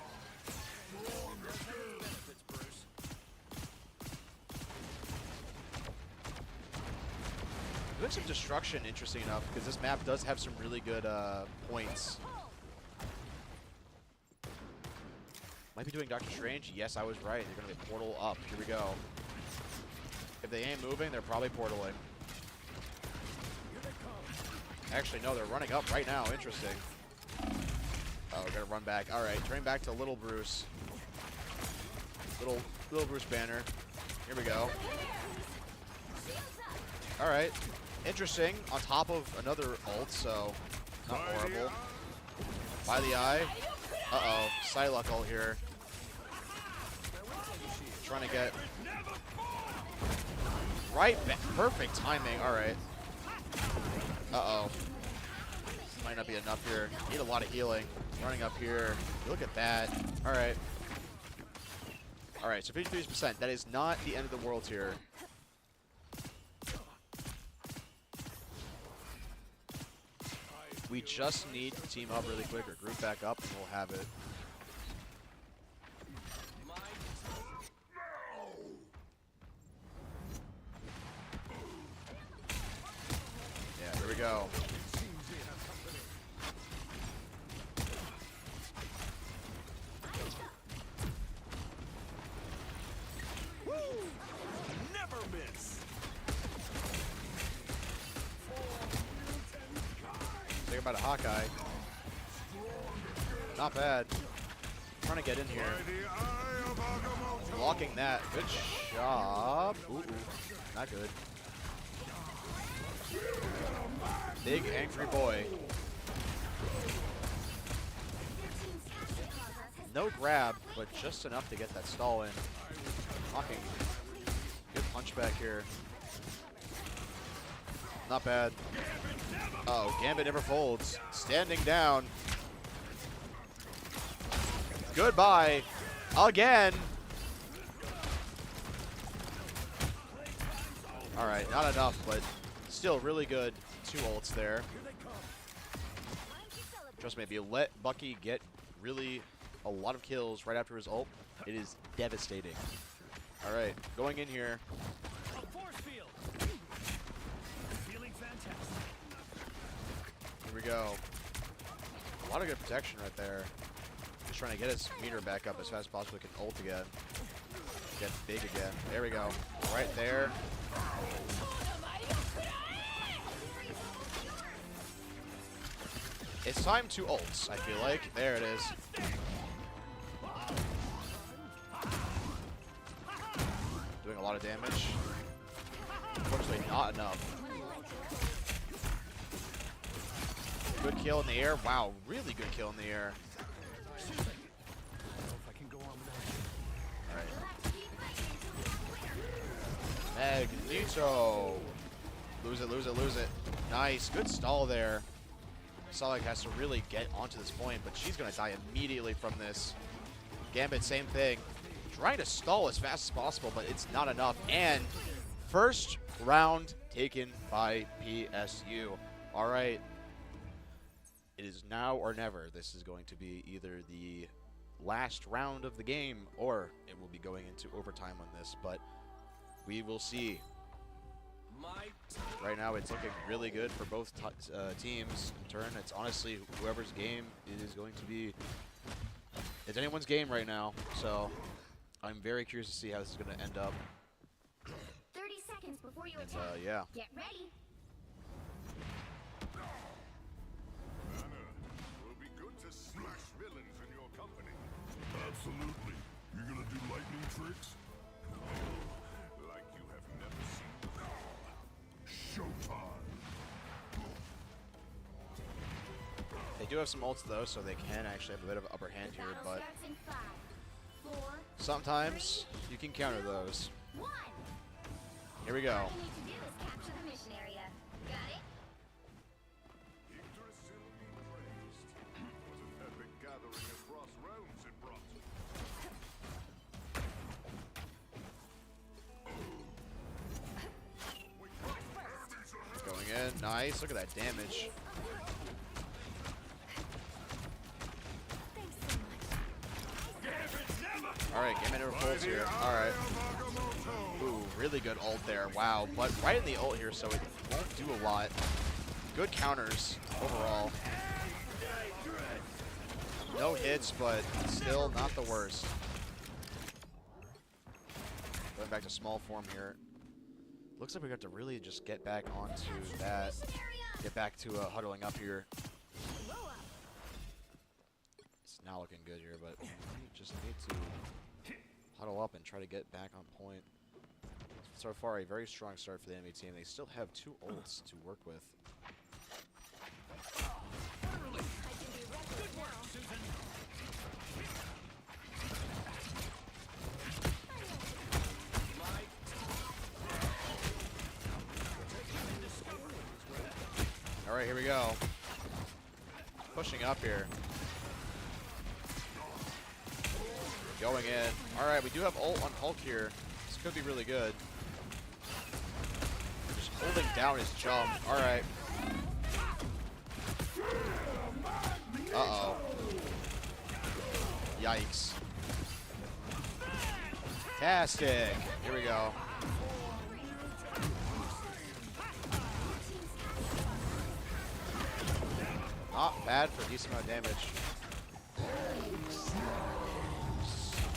Doing some destruction, interesting enough, because this map does have some really good points. Might be doing Doctor Strange. Yes, I was right. They're going to be portal up. Here we go. If they ain't moving, they're probably portaling. Actually, no, they're running up right now. Interesting. Oh, we're going to run back. All right, turning back to Little Bruce. Little Bruce Banner. Here we go. All right. Interesting. On top of another ult, so not horrible. By the eye. Uh-oh. Psylocke ult here. Trying to get right back. Perfect timing. All right. Uh-oh. Might not be enough here. Need a lot of healing. Running up here. Look at that. All right. All right, so 53%. That is not the end of the world here. We just need to team up really quick or group back up and we'll have it. Yeah, here we go. Never miss. by the Hawkeye. Not bad. Trying to get in here. Blocking that. Good job. Ooh, not good. Big angry boy. No grab, but just enough to get that stall in. Blocking. Good punch back here. Not bad. Uh-oh, Gambit never folds. Standing down. Goodbye. Again. Alright, not enough, but still really good. 2 ults there. Trust me, if you let Bucky get really a lot of kills right after his ult, it is devastating. Alright, going in here. Here we go. A lot of good protection right there. Just trying to get his meter back up as fast as possible. He can ult again. Get big again. There we go. Right there. It's time to ults, I feel like. There it is. Doing a lot of damage. Unfortunately, not enough. Good kill in the air. Wow, really good kill in the air. Alright. Magneto. Lose it, lose it, lose it. Nice. Good stall there. Solid has to really get onto this point, but she's going to die immediately from this. Gambit, same thing. Trying to stall as fast as possible, but it's not enough. And first round taken by PSU. All right. It is now or never. This is going to be either the last round of the game or it will be going into overtime on this, but we will see. Right now it's looking really good for both teams in turn. It's honestly whoever's game it is going to be. It's anyone's game right now, so I'm very curious to see how this is going to end up. 30 seconds before you attack. Yeah. Get ready. Will be good to smash villains in your company. Absolutely. You're gonna do lightning tricks? Like you have never seen before. Showtime. They do have some ults though, so they can actually have a bit of an upper hand here, but Starts in 5, 4, sometimes you can counter those. 1. Here we go. All you need to do is capture the mission area. Got it? Yggdrasil be praised. Was an epic gathering across realms it brought. Going in, nice. Look at that damage. Alright, Gambit never folds here. Alright. Ooh, really good ult there. Wow. But right in the ult here, so it won't do a lot. Good counters overall. No hits, but still not the worst. Going back to small form here. Looks like we got to really just get back onto that. Get back to huddling up here. It's not looking good here, but we just need to huddle up and try to get back on point. So far, a very strong start for the enemy team. They still have 2 ults to work with. Alright, here we go. Pushing up here. Going in. Alright, we do have ult on Hulk here. This could be really good. Just holding down his jump. Alright. Uh-oh. Yikes. Fantastic. Here we go. Not bad for a decent amount of damage.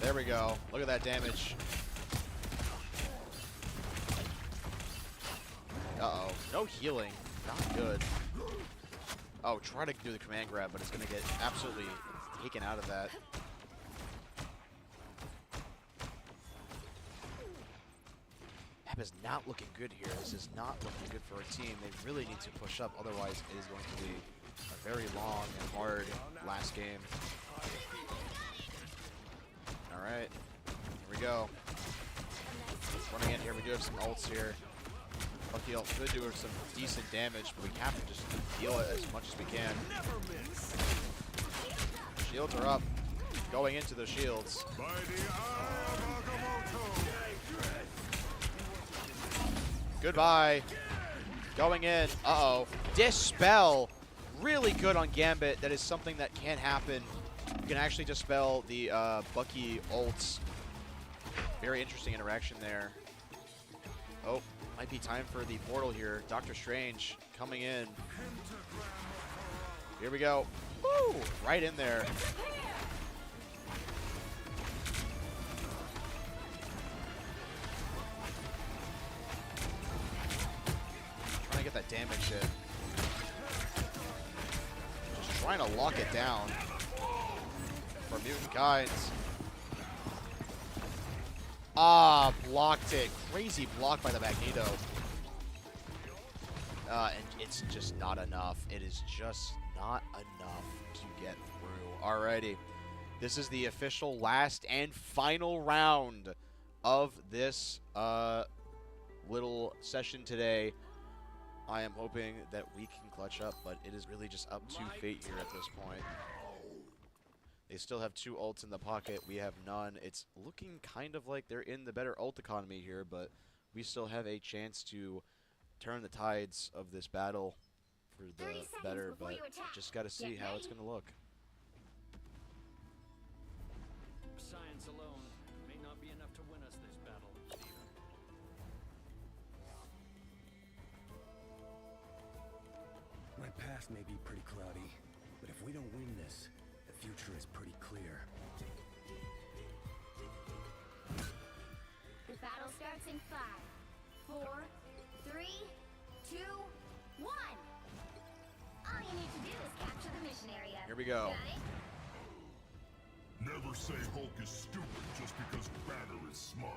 There we go. Look at that damage. Uh-oh. No healing. Not good. Oh, try to do the command grab, but it's going to get absolutely taken out of that. Map is not looking good here. This is not looking good for our team. They really need to push up, otherwise it is going to be a very long and hard last game. Alright, here we go. Running in here, we do have some ults here. Bucky ult could do some decent damage, but we have to just deal it as much as we can. Shields are up. Going into the shields. Goodbye. Going in. Uh-oh. Dispel. Really good on Gambit. That is something that can happen. You can actually dispel the Bucky ults. Very interesting interaction there. Oh, might be time for the portal here. Doctor Strange coming in. Here we go. Woo! Right in there. Trying to get that damage in. Just trying to lock it down for Mutant Kinds. Ah, blocked it. Crazy block by the Magneto. And it's just not enough. It is just not enough to get through. Alrighty. This is the official last and final round of this little session today. I am hoping that we can clutch up, but it is really just up to fate here at this point. They still have 2 ults in the pocket. We have none. It's looking kind of like they're in the better ult economy here, but we still have a chance to turn the tides of this battle for the better, but just got to see how it's going to look. Science alone may not be enough to win us this battle, Steven. My past may be pretty cloudy, but if we don't win this, the future is pretty clear. The battle starts in 5, 4, 3, 2, 1. All you need to do is capture the mission area. Here we go. Got it? Never say Hulk is stupid just because Banner is smart.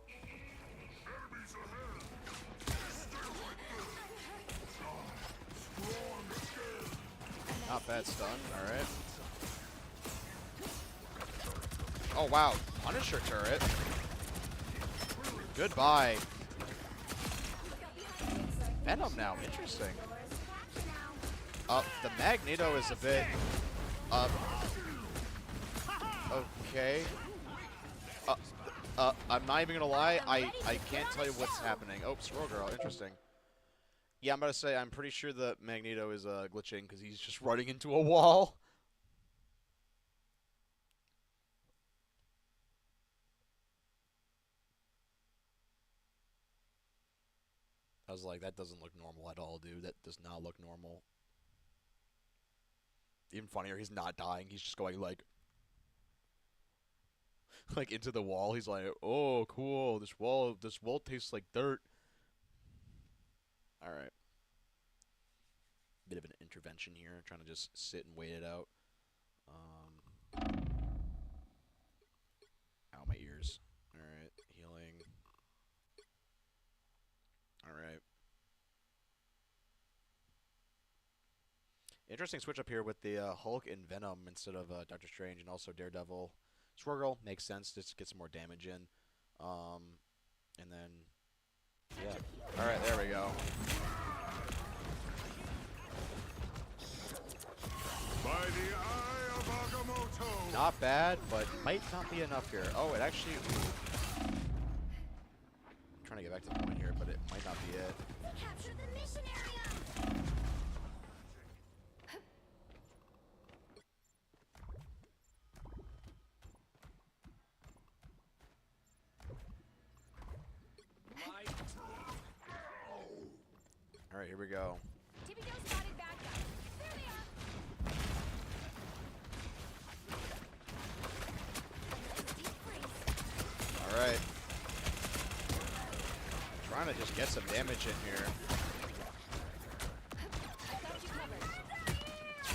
Enemies ahead! Stay like this! Strong again! Not bad stun. Alright. Oh, wow. Punisher turret. Goodbye. Venom now. Interesting. The Magneto is a bit okay. I'm not even gonna lie, I can't tell you what's happening. Oh, Squirrel Girl, interesting. Yeah, I'm about to say, I'm pretty sure the Magneto is glitching because he's just running into a wall. I was like, that doesn't look normal at all, dude. That does not look normal. Even funnier, he's not dying. He's just going like into the wall. He's like, "Oh, cool. This wall tastes like dirt." All right. Bit of an intervention here, trying to just sit and wait it out. Ow, my ears. All right, healing. All right. Interesting switch up here with the Hulk and Venom instead of Doctor Strange and also Daredevil. Squirrel makes sense just to get some more damage in. And then, yeah. Alright, there we go. By the eye of Agamotto! Not bad, but might not be enough here. Oh, it actually... Ooh. I'm trying to get back to the point here, but it might not be it. Capture the mission area! Alright, here we go. Tippy Joe spotted bad guys. There they are. Deep freeze. Alright. Trying to just get some damage in here.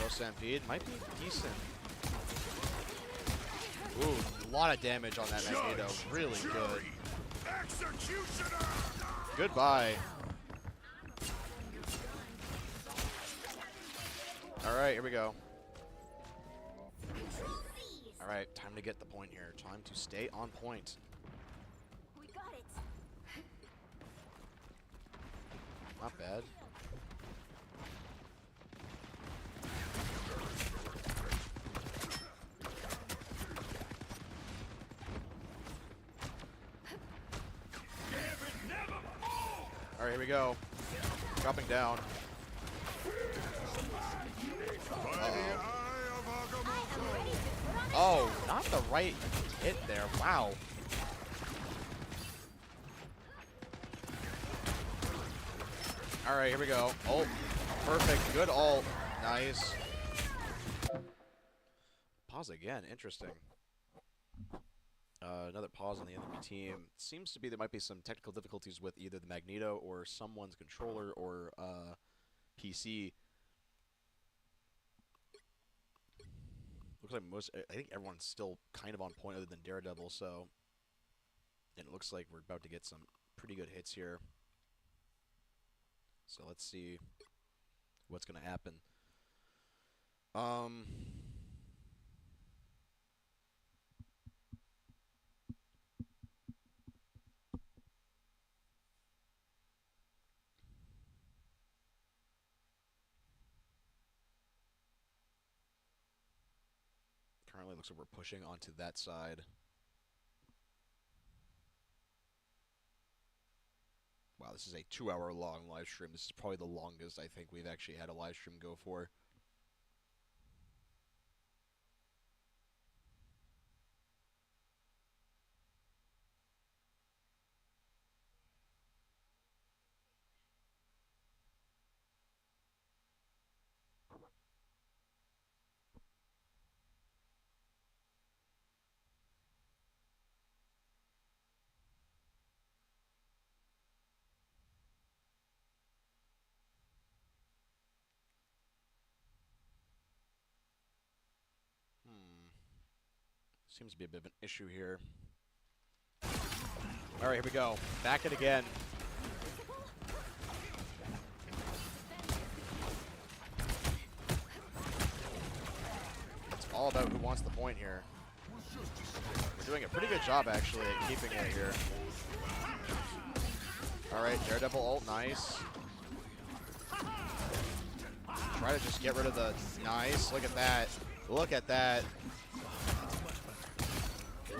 Shadow Stampede might be decent. Ooh, a lot of damage on that Magneto. Really good. Executioner! Goodbye. Alright, here we go. Alright, time to get the point here. Time to stay on point. We got it. Not bad. Alright, here we go. Dropping down. Oh, not the right hit there. Wow. Alright, here we go. Ult. Perfect. Good ult. Nice. Pause again. Interesting. Another pause on the enemy team. Seems to be there might be some technical difficulties with either the Magneto or someone's controller or PC. Looks like I think everyone's still kind of on point other than Daredevil, so. And it looks like we're about to get some pretty good hits here. So let's see what's going to happen. Currently looks like we're pushing onto that side. Wow, this is a 2-hour long live stream. This is probably the longest I think we've actually had a live stream go for. Seems to be a bit of an issue here. Alright, here we go. Back it again. It's all about who wants the point here. We're doing a pretty good job, actually, at keeping it here. Alright, Daredevil ult, nice. Try to just get rid of the... Nice, look at that. Look at that.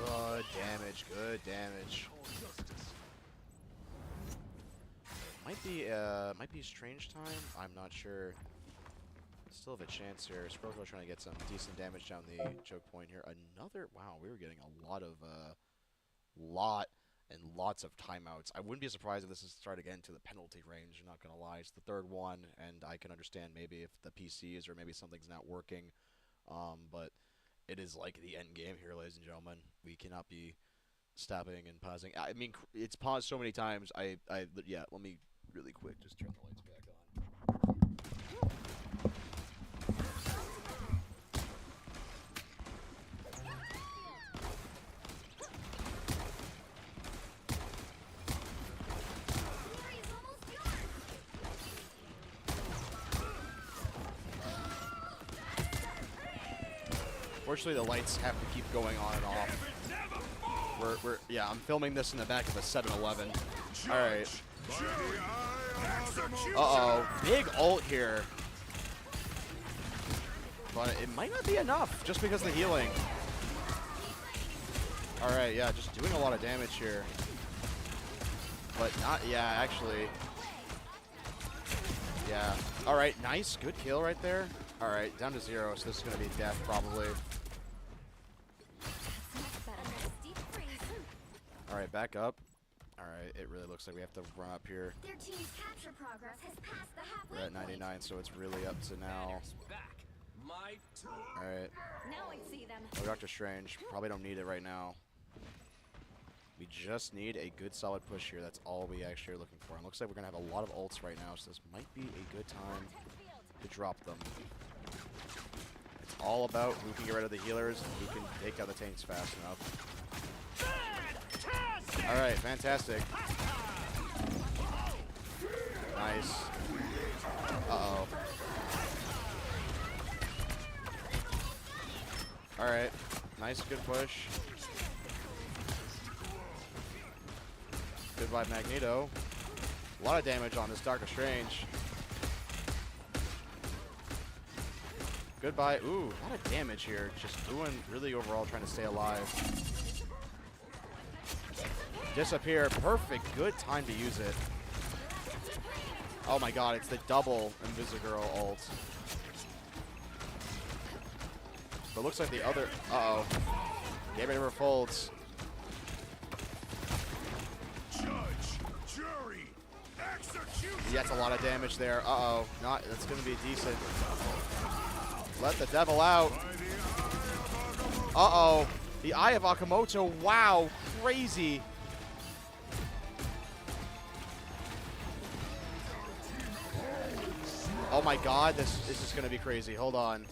Good damage, good damage. Might be strange time. I'm not sure. Still have a chance here. Scroll's trying to get some decent damage down the choke point here. Another, wow, we were getting a lot and lots of timeouts. I wouldn't be surprised if this is start again to the penalty range. I'm not gonna lie. It's the third one, and I can understand maybe if the PCs or maybe something's not working, but. It is like the end game here, ladies and gentlemen. We cannot be stopping and pausing. I mean, it's paused so many times. Yeah, let me really quick just turn the lights back on. Unfortunately, the lights have to keep going on and off. Yeah, I'm filming this in the back of a 7-Eleven. All right. Uh-oh, big ult here. But it might not be enough just because of the healing. All right, yeah, just doing a lot of damage here. But not, yeah, actually. Yeah. All right, nice, good kill right there. All right, down to 0, so this is going to be death probably. Alright, back up. Alright, it really looks like we have to run up here. Their team's capture progress has passed the halfway We're at 99, so it's really up to now. Alright. Now I see them. Oh, Doctor Strange. Probably don't need it right now. We just need a good solid push here. That's all we actually are looking for. And looks like we're going to have a lot of ults right now, so this might be a good time to drop them. all about who can get rid of the healers and who can take out the tanks fast enough. Alright, fantastic. Nice. Uh-oh. Alright. Nice, good push. Goodbye, Magneto. A lot of damage on this Doctor Strange. Goodbye. Ooh, a lot of damage here. Just doing really overall trying to stay alive. Disappear. Perfect. Good time to use it. Oh my god, it's the double Invisigirl ult. But looks like the other... Uh-oh. Get rid of her folds. Judge, jury, execute. That's a lot of damage there. Uh-oh. That's going to be decent. Let the devil out. Uh-oh. The Eye of Akamoto. Wow. Crazy. Oh my god. This is going to be crazy. Hold on.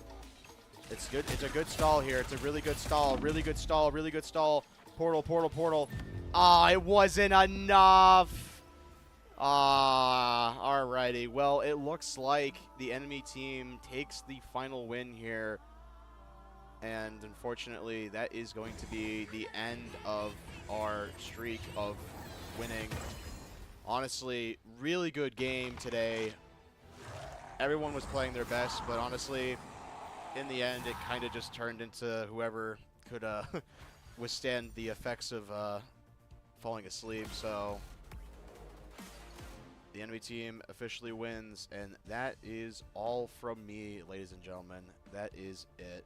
It's good. It's a good stall here. It's a really good stall. Really good stall. Really good stall. Portal, portal, portal. Ah, it wasn't enough. Ah, alrighty. Well, it looks like the enemy team takes the final win here. And unfortunately, that is going to be the end of our streak of winning. Honestly, really good game today. Everyone was playing their best, but honestly, in the end, it kind of just turned into whoever could withstand the effects of falling asleep. So the enemy team officially wins, and that is all from me, ladies and gentlemen. That is it.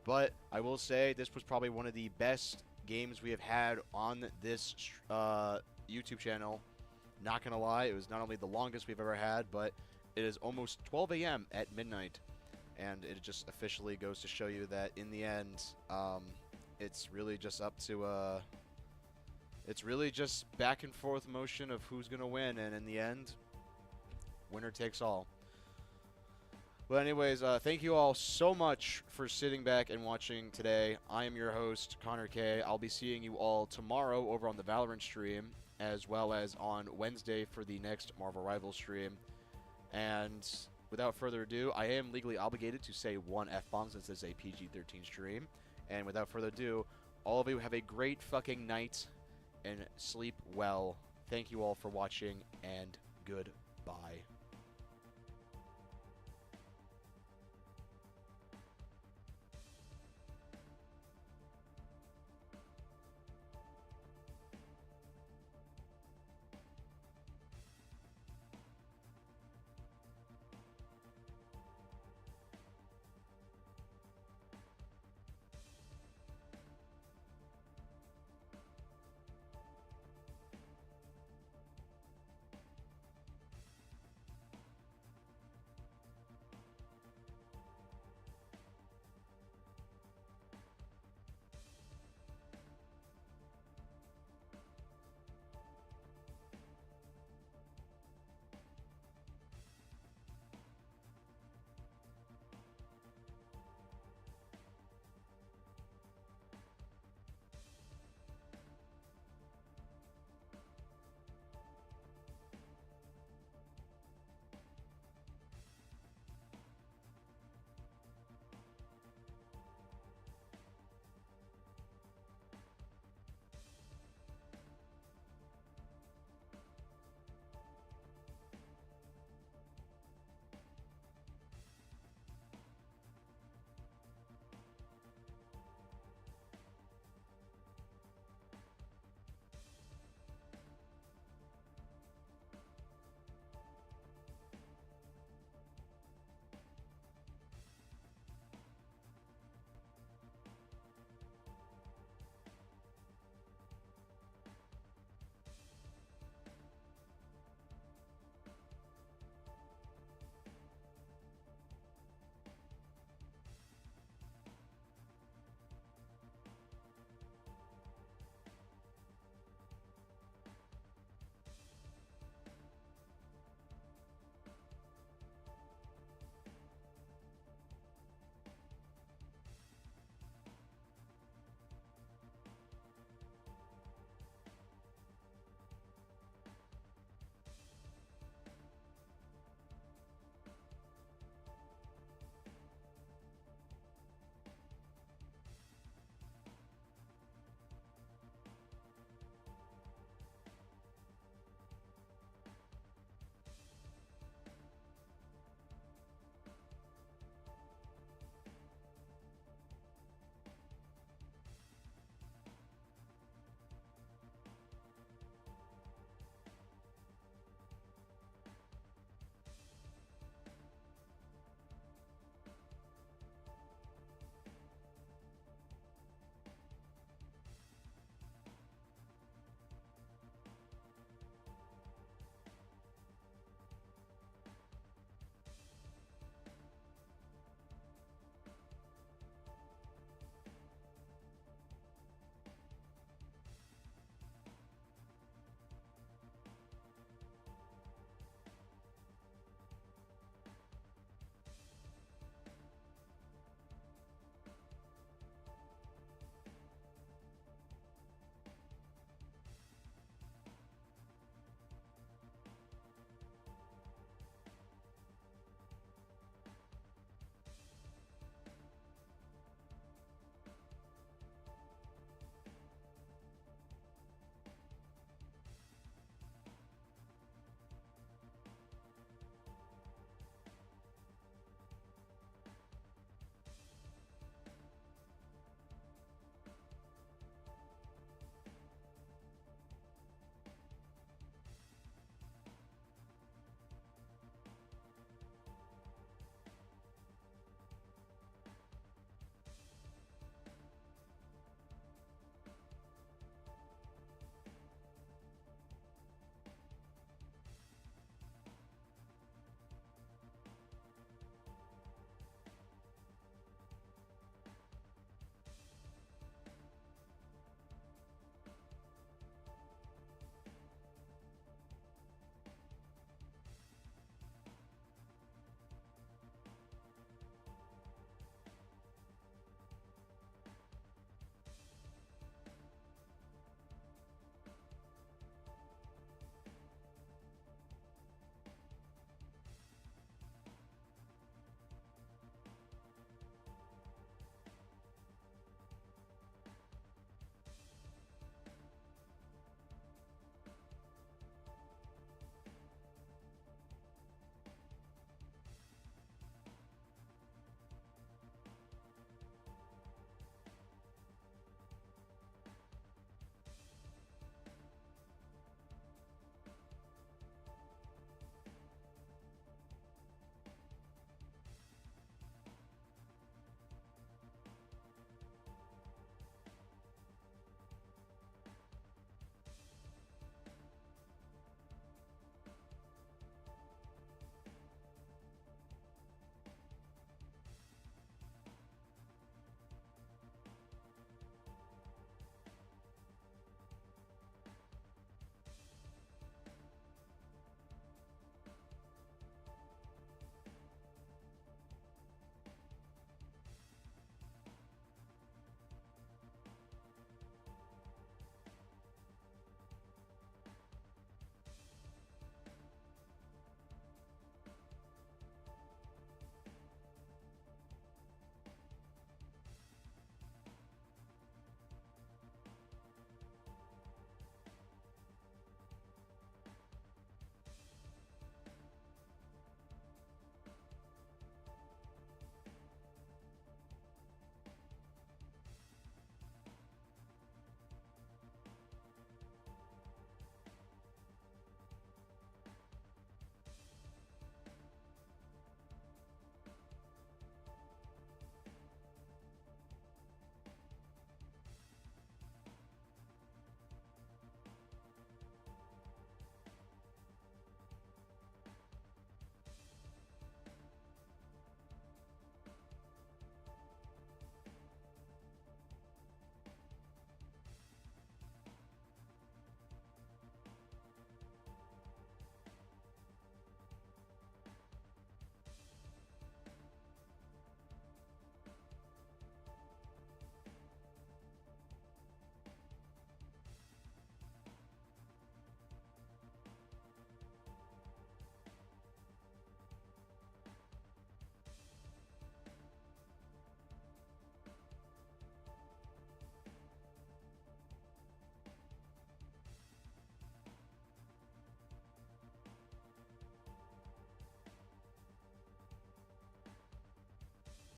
But I will say this was probably one of the best games we have had on this YouTube channel. Not gonna lie, it was not only the longest we've ever had, but it is almost 12 a.m. at midnight. And it just officially goes to show you that in the end, it's really just up to, it's really just back and forth motion of who's going to win. And in the end, winner takes all. Well, anyways, thank you all so much for sitting back and watching today. I am your host, Connor K. I'll be seeing you all tomorrow over on the Valorant stream, as well as on Wednesday for the next Marvel Rivals stream. And without further ado, I am legally obligated to say one F-bomb since this is a PG-13 stream. And without further ado, all of you have a great fucking night and sleep well. Thank you all for watching, and goodbye.